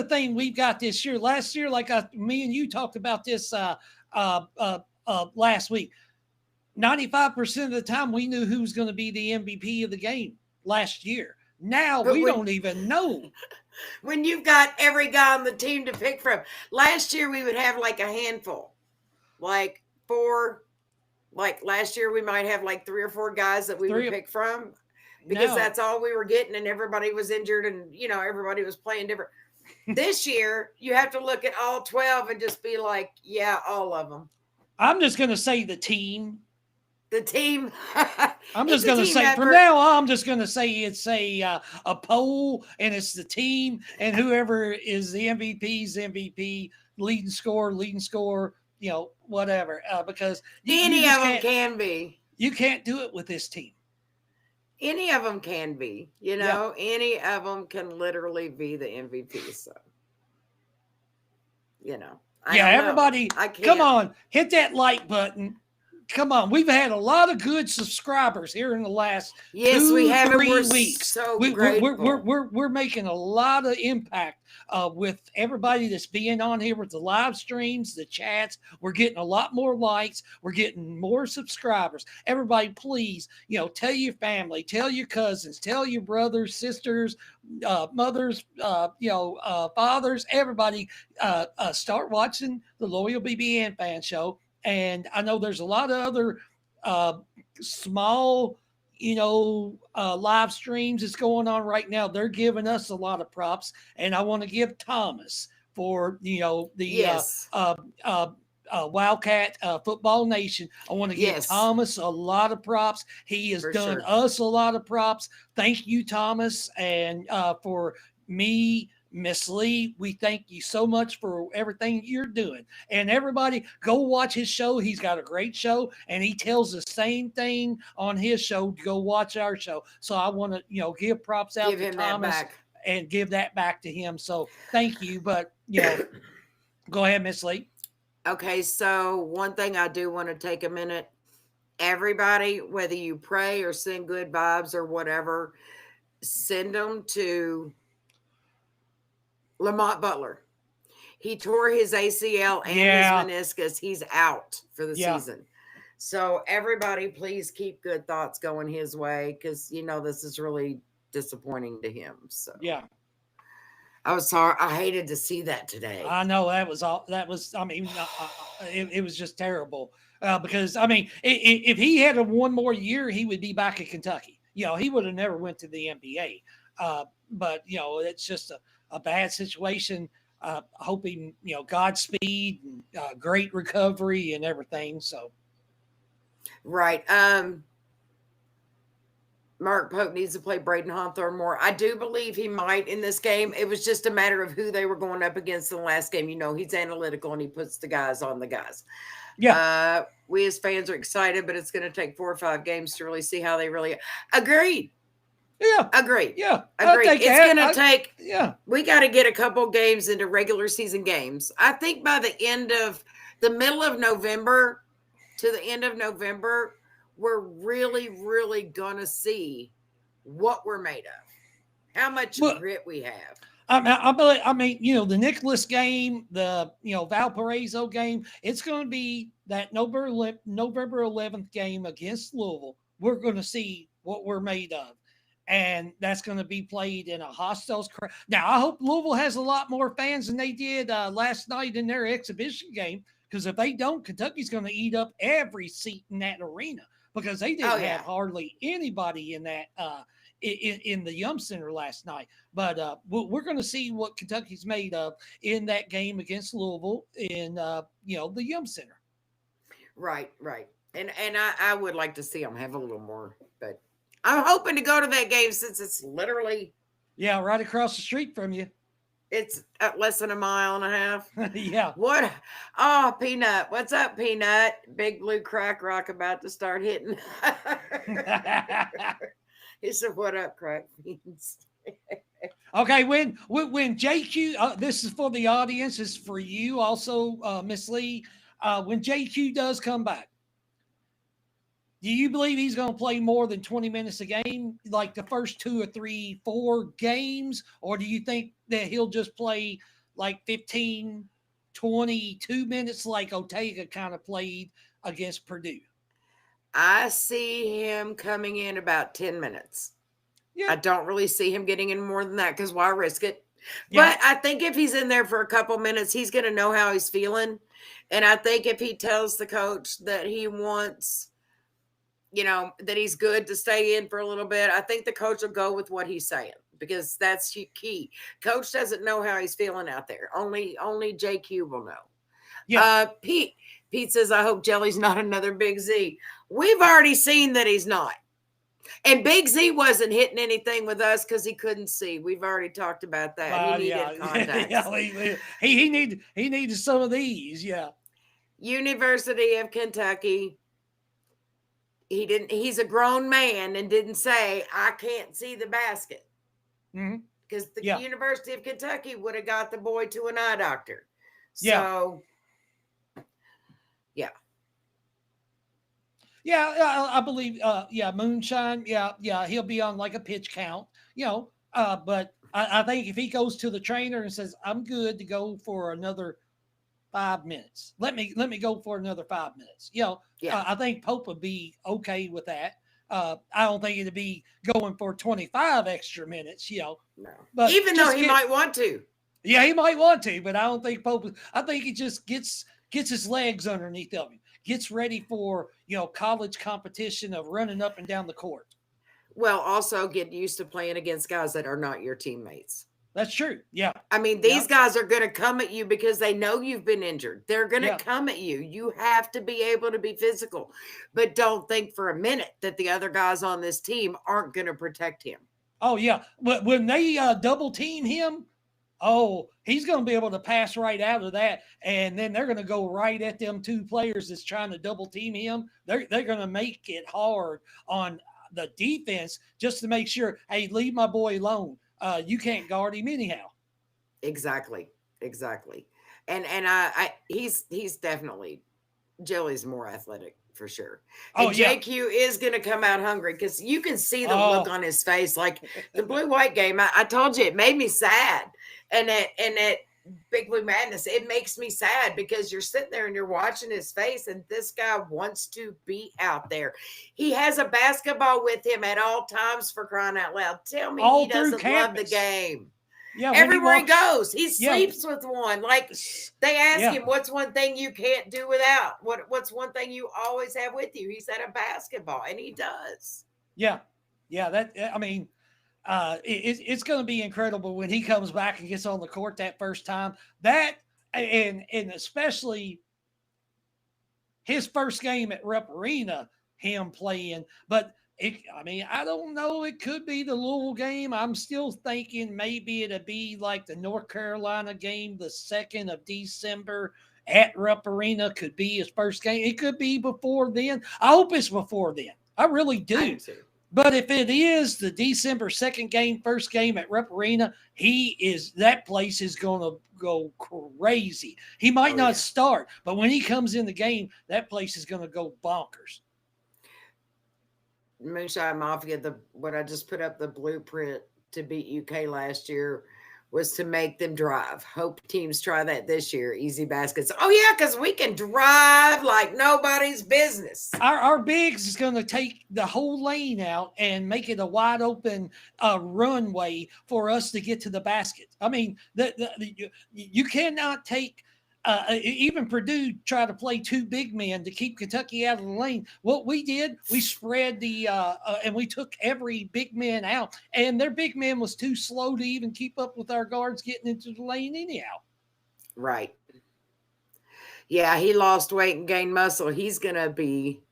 thing we've got this year. Last year, like me and you talked about this last week. 95% of the time, we knew who was going to be the MVP of the game last year. Now we don't even know. When you've got every guy on the team to pick from. Last year, we would have like a handful, like 4. Like last year, we might have like 3 or 4 guys that we would pick from because that's all we were getting, and everybody was injured, and everybody was playing different. This year, you have to look at all 12 and just be like, yeah, all of them. I'm just going to say the team. The team. I'm just going to say from now on, I'm just going to say it's a poll, and it's the team, and whoever is the MVP's MVP, leading scorer, whatever. Because any of them can be. You can't do it with this team. Any of them can be. Any of them can literally be the MVP. So, everybody, come on, hit that like button. Come on, we've had a lot of good subscribers here in the last 2-3 weeks. So we're making a lot of impact with everybody that's being on here with the live streams, the chats. We're getting a lot more likes. We're getting more subscribers. Everybody, please, tell your family, tell your cousins, tell your brothers, sisters, mothers, fathers. Everybody, start watching the Loyal BBN Fan Show. And I know there's a lot of other small, live streams that's going on right now. They're giving us a lot of props. And I want to give Thomas for, Wildcat Football Nation. I want to give Thomas a lot of props. He has done us a lot of props. Thank you, Thomas. And for me, Miss Lee, we thank you so much for everything you're doing. And everybody, go watch his show. He's got a great show, and he tells the same thing on his show. Go watch our show. So I want to, give props out to Thomas and give that back to him. So thank you. But, go ahead, Miss Lee. Okay, so one thing I do want to take a minute. Everybody, whether you pray or send good vibes or whatever, send them to Lamont Butler. He tore his ACL and his meniscus. He's out for the season. So everybody, please keep good thoughts going his way because, this is really disappointing to him. So I was sorry. I hated to see that today. I know it was just terrible because, if he had one more year, he would be back at Kentucky. He would have never went to the NBA. But, it's just a bad situation. Hoping, Godspeed and great recovery and everything. So. Right. Mark Pope needs to play Braden Hawthorne more. I do believe he might in this game. It was just a matter of who they were going up against in the last game. He's analytical and he puts the guys on the guys. Yeah. We as fans are excited, but it's going to take 4 or 5 games to really see how they really Agreed. Yeah. Agreed. Yeah. Agreed. It's going to take, we got to get a couple games into regular season games. I think by the middle of November to the end of November, we're really, really going to see what we're made of, how much grit we have. I mean, the Nicholas game, the Valparaiso game, it's going to be that November 11th game against Louisville. We're going to see what we're made of, and that's going to be played in a hostile crowd. Now, I hope Louisville has a lot more fans than they did last night in their exhibition game. Because if they don't, Kentucky's going to eat up every seat in that arena because they Oh didn't have yeah. hardly anybody in that in the Yum Center last night. But we're going to see what Kentucky's made of in that game against Louisville in the Yum Center. Right, right. And I would like to see them have a little more, but I'm hoping to go to that game since it's literally right across the street from you. it's at less than a mile and a half. Yeah. What? Oh, Peanut. What's up, Peanut? Big blue crack rock about to start hitting. He said, "What up, crack beans?" Okay, when JQ, this is for the audience, is for you also, Miss Lee. When JQ does come back, do you believe he's going to play more than 20 minutes a game, like the first 2 or 3, 4 games? Or do you think that he'll just play like 15, 22 minutes like Ortega kind of played against Purdue? I see him coming in about 10 minutes. Yeah. I don't really see him getting in more than that because why risk it? Yeah. But I think if he's in there for a couple minutes, he's going to know how he's feeling. And I think if he tells the coach that he wants, that he's good to stay in for a little bit, I think the coach will go with what he's saying because that's key. Coach doesn't know how he's feeling out there. Only JQ will know. Yeah. Pete says, I hope Jelly's not another Big Z. We've already seen that he's not. And Big Z wasn't hitting anything with us because he couldn't see. We've already talked about that. He needed contacts. Yeah, he needed some of these. Yeah. University of Kentucky. He's a grown man and didn't say, I can't see the basket. Because the University of Kentucky would have got the boy to an eye doctor. So, yeah. Yeah, I believe. Moonshine. Yeah, he'll be on like a pitch count. But I think if he goes to the trainer and says, "I'm good to go for another 5 minutes. Let me go for another 5 minutes." I think Pope would be okay with that. I don't think it'd be going for 25 extra minutes. No, but even though he might want to. Yeah, he might want to, but I don't think Pope. I think he just gets his legs underneath of him. Gets ready for, college competition of running up and down the court. Well, also get used to playing against guys that are not your teammates. That's true. Yeah. I mean, these guys are going to come at you because they know you've been injured. They're going to come at you. You have to be able to be physical. But don't think for a minute that the other guys on this team aren't going to protect him. Oh, yeah. But when they double team him, he's going to be able to pass right out of that. And then they're going to go right at them 2 players that's trying to double team him. They're going to make it hard on the defense just to make sure, hey, leave my boy alone. You can't guard him anyhow. Exactly. And he's definitely, Jelly's more athletic for sure. And JQ is going to come out hungry because you can see the look on his face. Like the blue-white game, I told you, it made me sad. And at Big Blue Madness, it makes me sad because you're sitting there and you're watching his face and this guy wants to be out there. He has a basketball with him at all times, for crying out loud. Tell me he doesn't love the game. Yeah, everywhere he goes, he sleeps with one. Like they ask him, what's one thing you can't do without? What's one thing you always have with you? He said a basketball, and he does. Yeah. It's going to be incredible when he comes back and gets on the court that first time. That and especially his first game at Rupp Arena, him playing. But I don't know. It could be the Louisville game. I'm still thinking maybe it'll be like the North Carolina game, the 2nd of December at Rupp Arena. Could be his first game. It could be before then. I hope it's before then. I really do. But if it is the December 2nd game, first game at Rupp Arena, that place is going to go crazy. He might not start, but when he comes in the game, that place is going to go bonkers. Moonshine Mafia, what I just put up, the blueprint to beat UK last year was to make them drive. Hope teams try that this year. Easy baskets. Oh yeah, because we can drive like nobody's business. Our bigs is going to take the whole lane out and make it a wide open runway for us to get to the basket. I mean, you cannot take. Even Purdue tried to play two big men to keep Kentucky out of the lane. What we did, we spread and we took every big man out, and their big man was too slow to even keep up with our guards getting into the lane anyhow. Right. Yeah, he lost weight and gained muscle. He's gonna be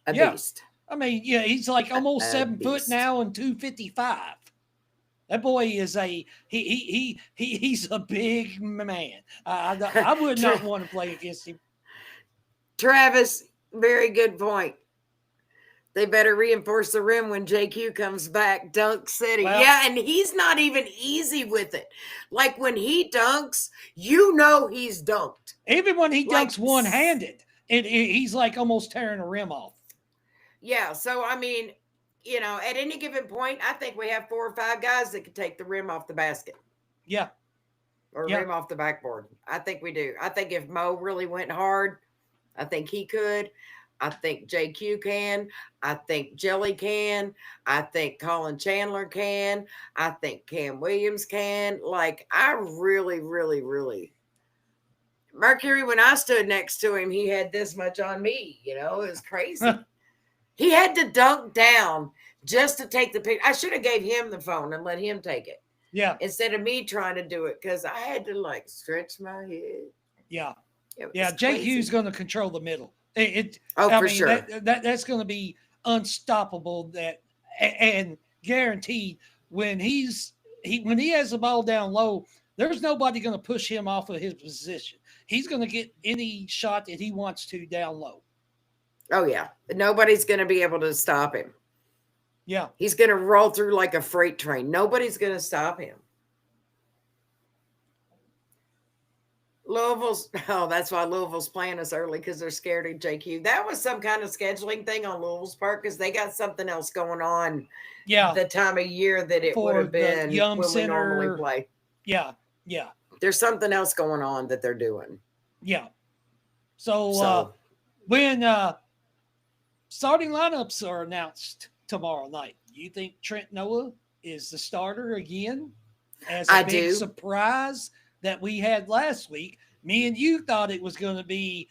a beast. I mean, yeah, he's like almost 7 foot now and 255. That boy is he's a big man. I would not want to play against him. Travis, very good point. They better reinforce the rim when JQ comes back. Dunk City. Well, yeah, and he's not even easy with it. Like when he dunks, you know he's dunked. Even when he dunks one-handed, he's like almost tearing a rim off. Yeah, so I mean, you know, at any given point, I think we have 4 or 5 guys that could take the rim off the basket. Yeah. Or rim off the backboard. I think we do. I think if Mo really went hard, I think he could. I think JQ can. I think Jelly can. I think Colin Chandler can. I think Cam Williams can. Like, I really, really, really. Mercury, when I stood next to him, he had this much on me. You know, it was crazy. He had to dunk down just to take the picture. I should have gave him the phone and let him take it. Yeah. Instead of me trying to do it, because I had to like stretch my head. Yeah. Yeah. JQ's going to control the middle. Sure. That's going to be unstoppable. And guaranteed when he has the ball down low, there's nobody going to push him off of his position. He's going to get any shot that he wants to down low. Oh, yeah. Nobody's going to be able to stop him. Yeah. He's going to roll through like a freight train. Nobody's going to stop him. That's why Louisville's playing us early, because they're scared of JQ. That was some kind of scheduling thing on Louisville's part, because they got something else going on. Yeah. The time of year that it would have been young when center, we normally play. Yeah. Yeah. There's something else going on that they're doing. Yeah. So when starting lineups are announced tomorrow night, you think Trent Noah is the starter again as a big surprise that we had last week? Me and you thought it was going to be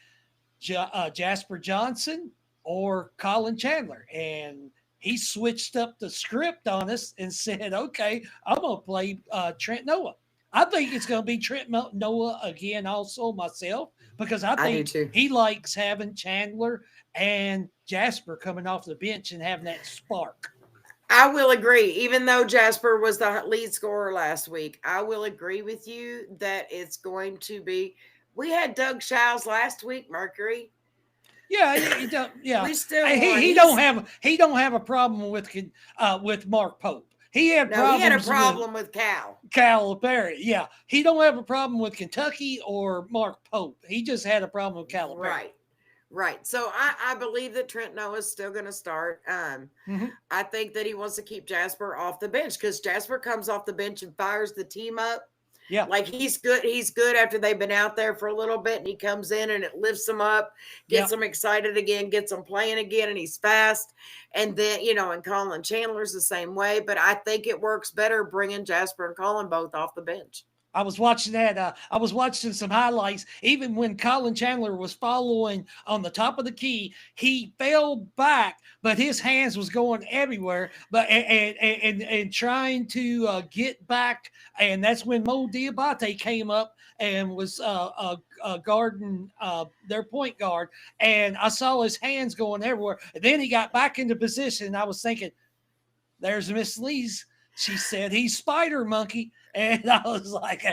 Jasper Johnson or Colin Chandler, and he switched up the script on us and said, okay, I'm going to play Trent Noah. I think it's going to be Trent Noah again also myself, because I think he likes having Chandler and Jasper coming off the bench and having that spark. I will agree. Even though Jasper was the lead scorer last week, I will agree with you that it's going to be. We had Doug Shiles last week, Mercury. Yeah, he don't. Yeah, we still he don't have a problem with Mark Pope. He had a problem with Cal. Calipari, yeah. He don't have a problem with Kentucky or Mark Pope. He just had a problem with Calipari. Right. So I believe that Trent Noah is still going to start. I think that he wants to keep Jasper off the bench, because Jasper comes off the bench and fires the team up. Yeah. Like he's good. He's good after they've been out there for a little bit, and he comes in and it lifts them up, gets them excited again, gets them playing again, and he's fast. And then, and Colin Chandler's the same way, but I think it works better bringing Jasper and Colin both off the bench. I was watching that. I was watching some highlights. Even when Colin Chandler was following on the top of the key, he fell back, but his hands was going everywhere. But and trying to get back, and that's when Mo Diabate came up and was guarding their point guard, and I saw his hands going everywhere. And then he got back into position, and I was thinking, "There's Miss Lee's." She said he's Spider Monkey. And I was like,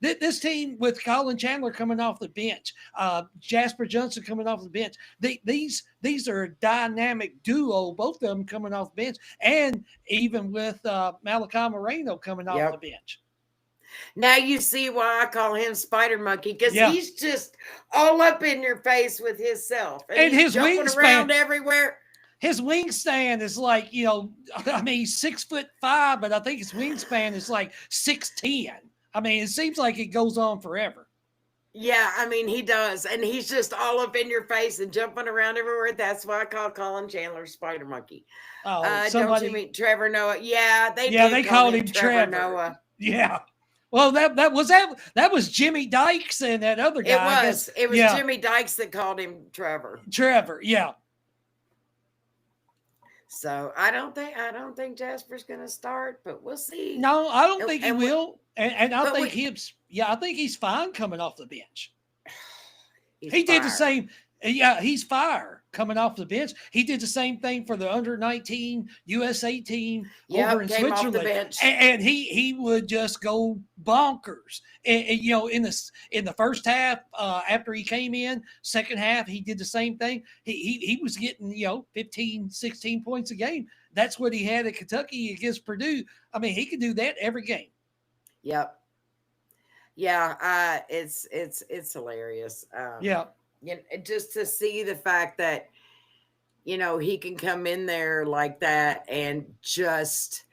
this team with Colin Chandler coming off the bench, Jasper Johnson coming off the bench, these are a dynamic duo, both of them coming off the bench, and even with Malachi Moreno coming off the bench. Now you see why I call him Spider Monkey, because he's just all up in your face with himself. And his jumping wingspan around everywhere. his wingspan is like, I mean, he's 6'5", but I think his wingspan is like 6'10". I mean, it seems like it goes on forever. Yeah, I mean, he does. And he's just all up in your face and jumping around everywhere. That's why I call Colin Chandler Spider Monkey. Oh, Don't you mean Trevor Noah? Yeah, they they called him Trevor Noah. Yeah. Well, that was Jimmy Dykes and that other guy. It was Jimmy Dykes that called him Trevor. Trevor, yeah. So I don't think Jasper's going to start, but we'll see. No, I don't think he will. And I think I think he's fine coming off the bench. He did the same. Yeah, he's fire coming off the bench. He did the same thing for the under-19 USA team over in Switzerland. Off the bench. And he would just go bonkers. And in the first half, after he came in, second half, he did the same thing. He was getting 15, 16 points a game. That's what he had at Kentucky against Purdue. I mean, he could do that every game. Yep. Yeah, it's hilarious. Yeah. Just to see the fact that, he can come in there like that and just,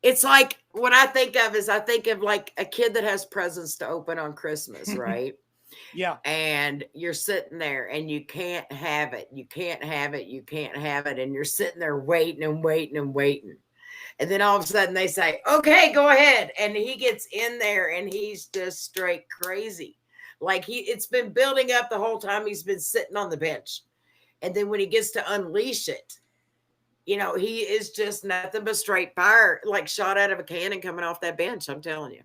it's like, what I think of like a kid that has presents to open on Christmas, right? Yeah. And you're sitting there and you can't have it. You can't have it. You can't have it. And you're sitting there waiting and waiting and waiting. And then all of a sudden they say, okay, go ahead. And he gets in there and he's just straight crazy. Like it's been building up the whole time he's been sitting on the bench. And then when he gets to unleash it, he is just nothing but straight fire, like shot out of a cannon coming off that bench. I'm telling you.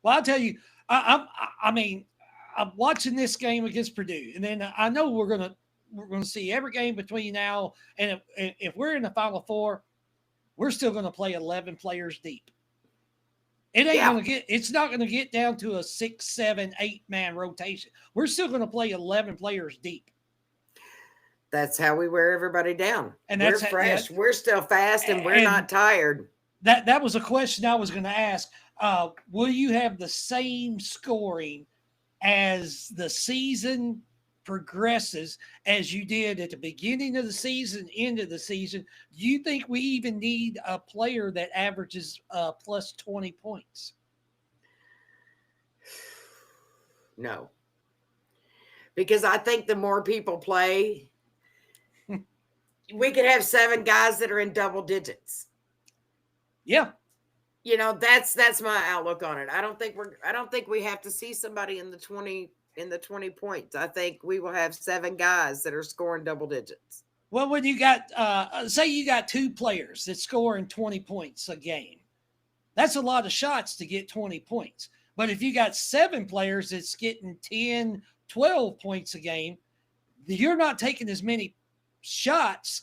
Well, I'll tell you, I mean, I'm watching this game against Purdue, and then I know we're gonna see every game between now and if we're in the Final Four, we're still gonna play 11 players deep. It's not gonna get down to a 6, 7, 8 man rotation. We're still gonna play 11 players deep. That's how we wear everybody down. And we're fresh. We're still fast, and we're not tired. That was a question I was going to ask. Will you have the same scoring as the season progresses as you did at the beginning of the season, end of the season? Do you think we even need a player that averages plus 20 points? No. Because I think the more people play, we could have 7 guys that are in double digits. Yeah. That's my outlook on it. I don't think we have to see somebody in the 20 points. I think we will have 7 guys that are scoring double digits. Well, when you got say you got 2 players that scoring 20 points a game, that's a lot of shots to get 20 points. But if you got 7 players that's getting 10, 12 points a game, you're not taking as many shots,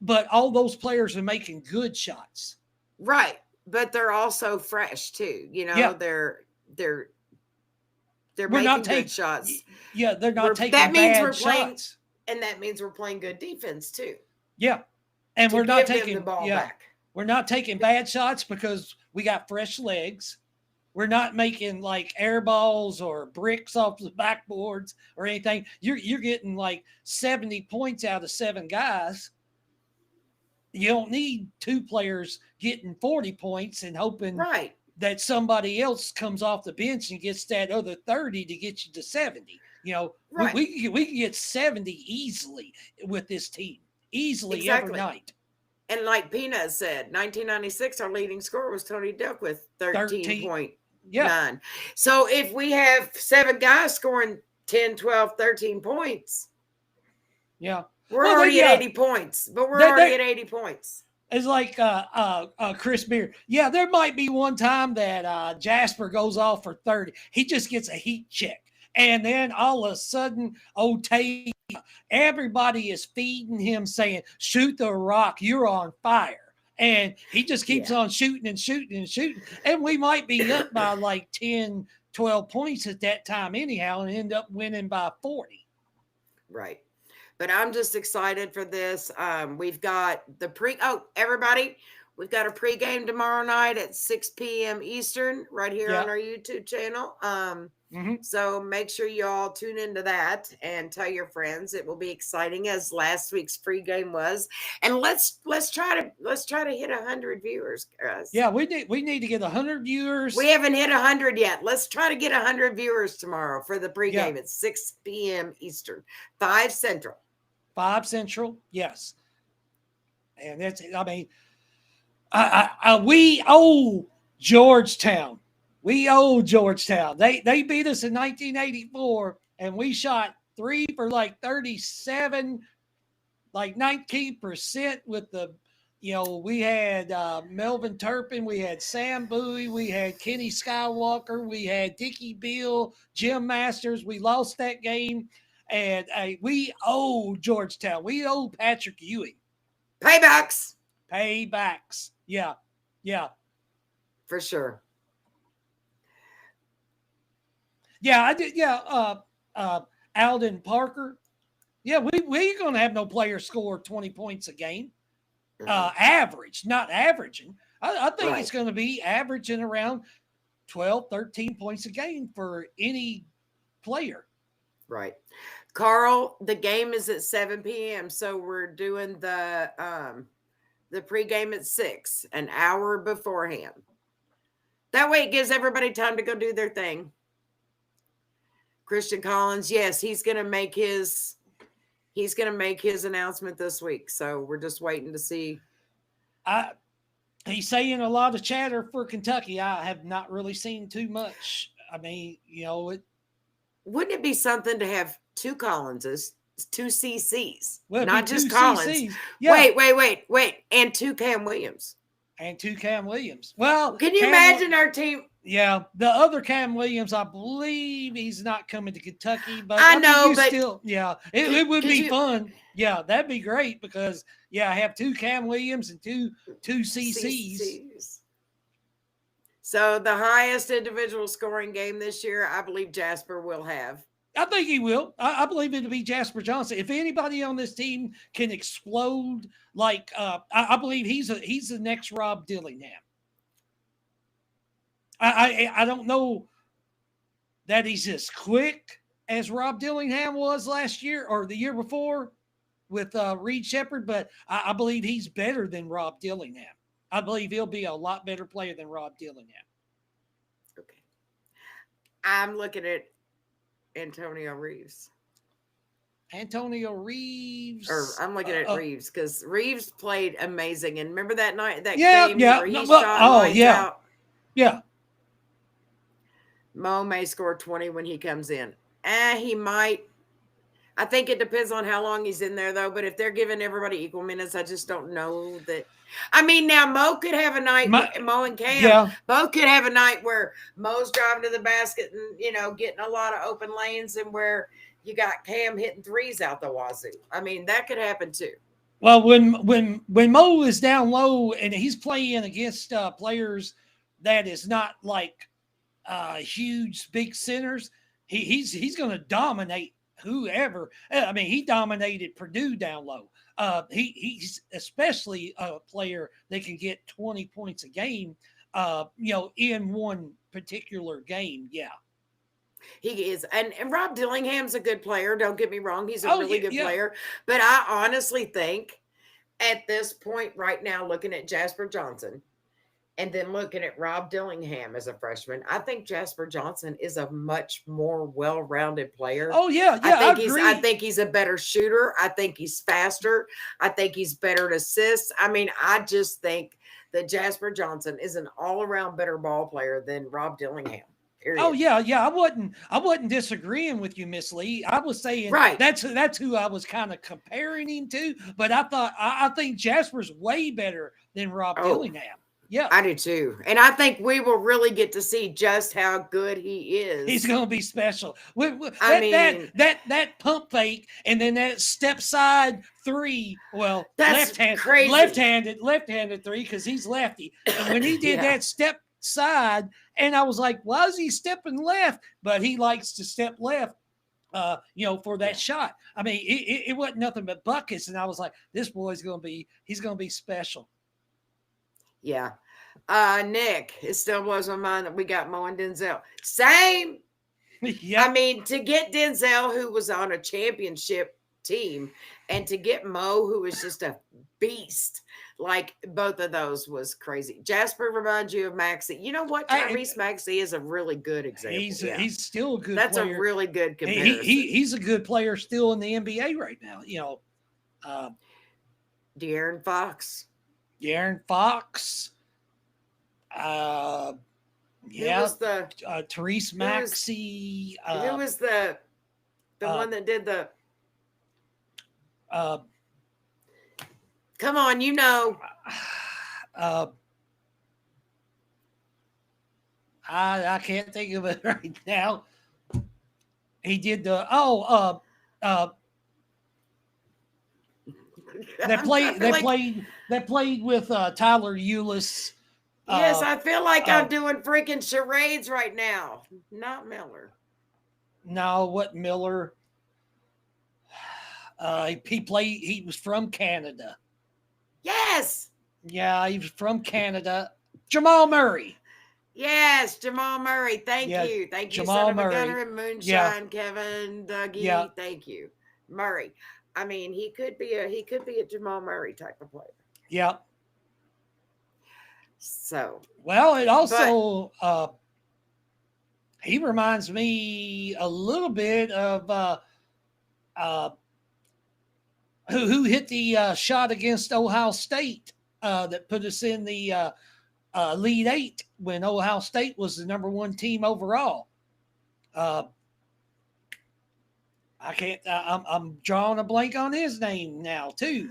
but all those players are making good shots. Right. But they're also fresh too. They're making good shots. Yeah, they're not taking bad shots. And that means we're playing good defense too. Yeah. And we're not taking the ball back. We're not taking bad shots because we got fresh legs. We're not making like air balls or bricks off the backboards or anything. You're getting like 70 points out of 7 guys. You don't need 2 players getting 40 points and hoping that somebody else comes off the bench and gets that other 30 to get you to 70. We can get 70 easily with this team, every night. And like Peanut said, 1996, our leading scorer was Tony Duck with 13.9. Yeah. So if we have 7 guys scoring 10, 12, 13 points, we're already at 80 points. But we're already at 80 points. It's like Chris Beard. Yeah, there might be one time that Jasper goes off for 30. He just gets a heat check. And then all of a sudden, Tate, everybody is feeding him saying, shoot the rock, you're on fire. And he just keeps on shooting and shooting and shooting. And we might be up by like 10, 12 points at that time anyhow and end up winning by 40. Right. But I'm just excited for this. We've got everybody, We've got a pregame tomorrow night at 6 p.m. Eastern right here Yeah. on our YouTube channel. Mhm. So make sure you all tune into that and tell your friends. It will be exciting as last week's pregame was. And let's try to hit 100 viewers, guys. Yeah, we need to get 100 viewers. We haven't hit 100 yet. Let's try to get 100 viewers tomorrow for the pregame Yeah. at 6 p.m. Eastern, 5 Central. 5 Central, yes. And that's, I mean, we owe Georgetown. We owe Georgetown. They beat us in 1984, and we shot 3 for like 37, like 19% with the, we had Melvin Turpin, we had Sam Bowie, we had Kenny Skywalker, we had Dickie Bill, Jim Masters. We lost that game, and we owe Georgetown. We owe Patrick Ewing. Paybacks. Yeah. For sure. Yeah, I did. Yeah, Alden Parker. Yeah, we ain't gonna have no player score 20 points a game. Average, not averaging. I think it's going to be averaging around 12, 13 points a game for any player. Right. Carl, the game is at 7 p.m. So we're doing the pregame at 6, an hour beforehand. That way it gives everybody time to go do their thing. Christian Collins, yes, he's going to make his announcement this week. So we're just waiting to see. He's saying a lot of chatter for Kentucky. I have not really seen too much. I mean, wouldn't it be something to have 2 Collinses, 2 CCs, well, not just Collins? CCs. Yeah. Wait, and 2 Cam Williams. Well, can you imagine our team? Yeah, the other Cam Williams, I believe he's not coming to Kentucky, but I know, but still, yeah, it would be fun. Yeah, that'd be great because I have 2 Cam Williams and two CCs. So the highest individual scoring game this year, I believe Jasper will have. I think he will. I believe it'll be Jasper Johnson. If anybody on this team can explode, like I believe he's the next Rob Dillingham. I don't know that he's as quick as Rob Dillingham was last year or the year before with Reed Shepherd, but I believe he's better than Rob Dillingham. I believe he'll be a lot better player than Rob Dillingham. Okay. I'm looking at Antonio Reeves. Or I'm looking at Reeves because Reeves played amazing. And remember that night, that game where he shot lights out? Yeah. Mo may score 20 when he comes in. He might. I think it depends on how long he's in there, though. But if they're giving everybody equal minutes, I just don't know that. I mean, now Mo could have a night. Mo and Cam both could have a night where Mo's driving to the basket and getting a lot of open lanes, and where you got Cam hitting threes out the wazoo. I mean, that could happen too. Well, when Mo is down low and he's playing against players that is not like huge big centers, he's going to dominate whoever. I mean, he dominated Purdue down low. He's especially a player that can get 20 points a game, in one particular game. Yeah. He is. And Rob Dillingham's a good player. Don't get me wrong. He's a really good player. But I honestly think at this point right now, looking at Jasper Johnson and then looking at Rob Dillingham as a freshman, I think Jasper Johnson is a much more well-rounded player. Oh, yeah. I think he's a better shooter. I think he's faster. I think he's better at assists. I mean, I just think that Jasper Johnson is an all-around better ball player than Rob Dillingham. Period. Oh, yeah. I wasn't disagreeing with you, Miss Lee. I was saying that's who I was kind of comparing him to. But I think Jasper's way better than Rob Dillingham. Yeah, I do too. And I think we will really get to see just how good he is. He's going to be special. That pump fake and then that step side 3. Well, that's left-handed 3 because he's lefty. And when he did that step side, and I was like, why is he stepping left? But he likes to step left. For that shot. I mean, it wasn't nothing but buckets. And I was like, this boy's going to be special. Yeah. Nick, it still blows my mind that we got Mo and Denzel. Same. Yep. I mean, to get Denzel, who was on a championship team, and to get Mo, who was just a beast, like both of those was crazy. Jasper reminds you of Maxie. You know what? Tyrese Maxey is a really good example. He's still a good That's player. a really good comparison. He's a good player still in the NBA right now. De'Aaron Fox. De'Aaron Fox. Who was the Tyrese Maxey. Who was the one that did the? Come on, you know. I can't think of it right now. He did the they played with Tyler Eulis. Yes, I feel like I'm doing freaking charades right now. Not Miller. No, what Miller? He was from Canada. Yes. Yeah, he was from Canada. Jamal Murray. Yes, Jamal Murray. Thank you. Thank you, Jamal Son of a Murray. Gunner and Moonshine, Kevin, Dougie. Yeah. Thank you. Murray. I mean, he could be a Jamal Murray type of player. Yeah. So well, it also he reminds me a little bit of who hit the shot against Ohio State that put us in the Elite Eight when Ohio State was the number one team overall. I can't. I'm drawing a blank on his name now too.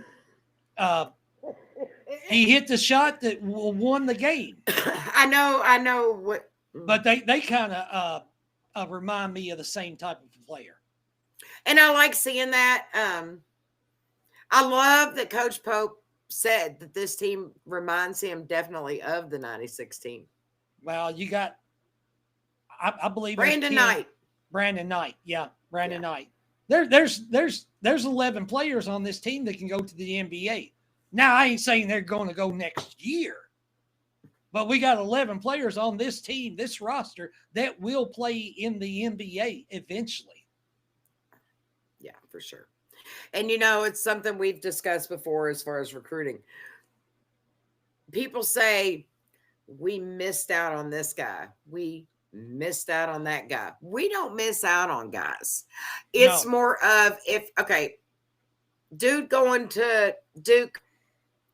He hit the shot that won the game. I know what. But they kind of remind me of the same type of player. And I like seeing that. I love that Coach Pope said that this team reminds him definitely of the 96 team. Well, you got, I believe Brandon Knight. Brandon Knight, yeah, Brandon Knight. There's 11 players on this team that can go to the NBA. Now, I ain't saying they're going to go next year, but we got 11 players on this team, this roster, that will play in the NBA eventually. Yeah, for sure. And, you know, it's something we've discussed before as far as recruiting. People say, we missed out on this guy. We missed out on that guy. We don't miss out on guys. It's more of dude going to Duke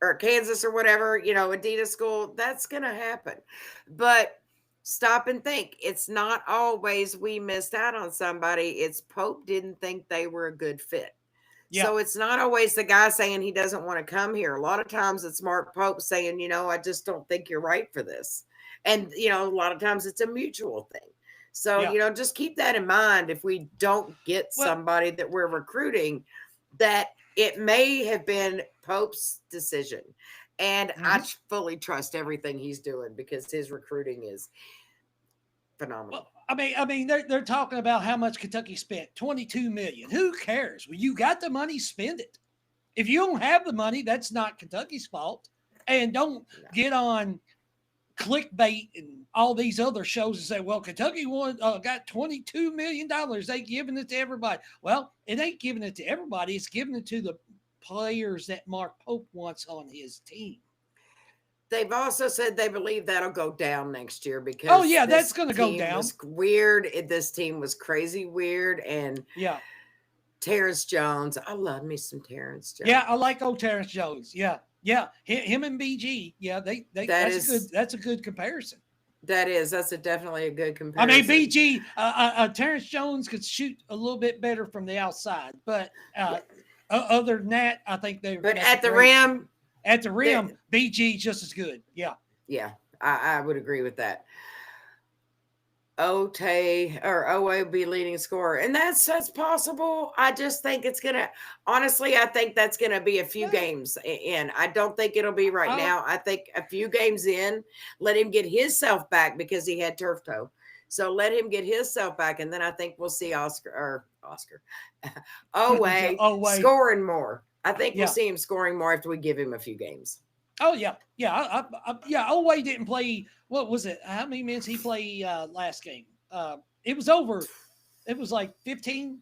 or Kansas or whatever, you know, Adidas school, that's going to happen. But stop and think. It's not always we missed out on somebody. It's Pope didn't think they were a good fit. Yeah. So it's not always the guy saying he doesn't want to come here. A lot of times it's Mark Pope saying, you know, I just don't think you're right for this. And, you know, a lot of times it's a mutual thing. So, you know, just keep that in mind. If we don't get somebody that we're recruiting, that it may have been Pope's decision. And I fully trust everything he's doing because his recruiting is phenomenal. Well, I mean, they're talking about how much Kentucky spent, $22 million. Who cares? Well, you got the money, spend it. If you don't have the money, that's not Kentucky's fault. And don't get on clickbait and all these other shows and say, well, Kentucky got $22 million. They giving it to everybody. Well, it ain't giving it to everybody. It's giving it to the players that Mark Pope wants on his team. They've also said they believe that'll go down next year because that's going to go down. Was weird. This team was crazy weird, and Terrence Jones. I love me some Terrence Jones. Yeah, I like old Terrence Jones. Yeah, him and BG. Yeah, that's a good comparison. That's definitely a good comparison. I mean, BG, Terrence Jones could shoot a little bit better from the outside, but other than that, I think they. But at the rim. At the rim, BG just as good. Yeah. Yeah, I would agree with that. Owe will be leading scorer. And that's possible. I just think it's going to, honestly, I think that's going to be a few games in. I don't think it'll be right now. I think a few games in, let him get himself back because he had turf toe. So let him get himself back. And then I think we'll see Owe scoring more. I think we'll see him scoring more after we give him a few games. Oh yeah, yeah, yeah. Oway didn't play. What was it? How many minutes he played last game? It was over. It was like 15,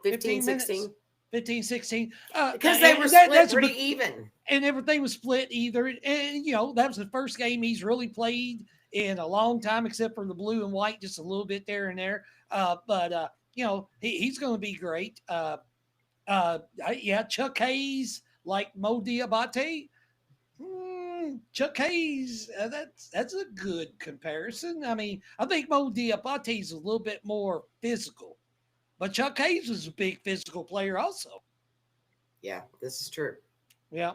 15 minutes, 16. 15, 16. Because they were split pretty even. And everything was split either. And, that was the first game he's really played in a long time, except for the blue and white, just a little bit there and there. But he's going to be great. Yeah, Chuck Hayes, like Mo Diabate. Chuck Hayes, that's a good comparison. I mean, I think Mo Diabate is a little bit more physical, but Chuck Hayes was a big physical player also. Yeah, this is true. Yeah.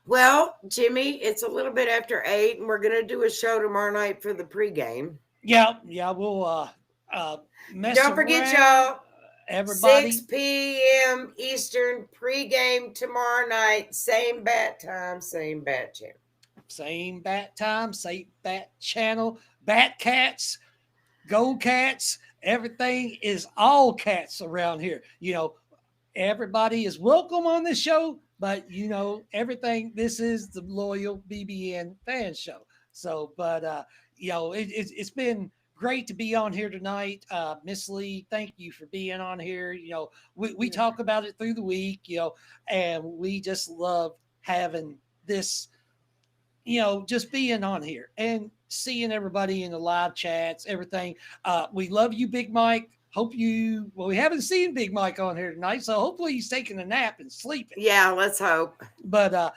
Well, Jimmy, it's a little bit after 8, and we're going to do a show tomorrow night for the pregame. Yeah, we'll Don't forget, y'all. Everybody, 6 p.m. Eastern pregame tomorrow night. Same bat time, same bat channel. Same bat time, same bat channel. Bat cats, go cats. Everything is all cats around here. Everybody is welcome on this show, but everything. This is the loyal BBN fan show. So, but it's been great to be on here tonight. Miss Lee, thank you for being on here. We talk about it through the week, and we just love having this, just being on here and seeing everybody in the live chats, everything. We love you, Big Mike. We haven't seen Big Mike on here tonight, so hopefully he's taking a nap and sleeping. Yeah, let's hope. But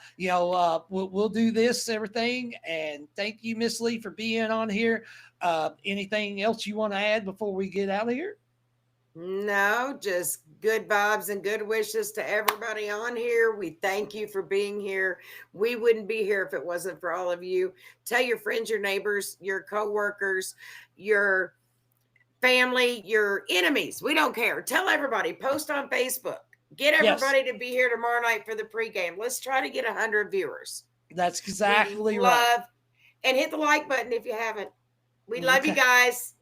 we'll do this, everything. And thank you, Miss Lee, for being on here. Anything else you want to add before we get out of here? No, just good vibes and good wishes to everybody on here. We thank you for being here. We wouldn't be here if it wasn't for all of you. Tell your friends, your neighbors, your coworkers, your family, your enemies. We don't care. Tell everybody. Post on Facebook. Get everybody to be here tomorrow night for the pregame. Let's try to get 100 viewers. That's exactly right. And hit the like button if you haven't. We love you guys.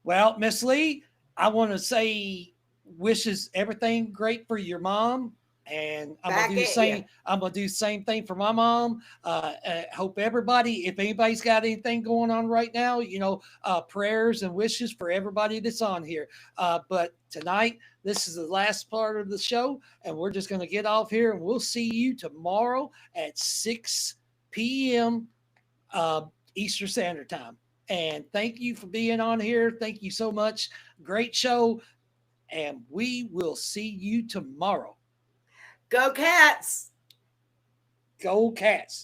Well, Miss Lee, I want to say wishes everything great for your mom. And I'm gonna do the same. I'm gonna do the same thing for my mom. Hope everybody, if anybody's got anything going on right now, prayers and wishes for everybody that's on here. But tonight, this is the last part of the show, and we're just gonna get off here, and we'll see you tomorrow at 6 p.m. Eastern Standard Time. And thank you for being on here. Thank you so much. Great show, and we will see you tomorrow. Go Cats! Go Cats!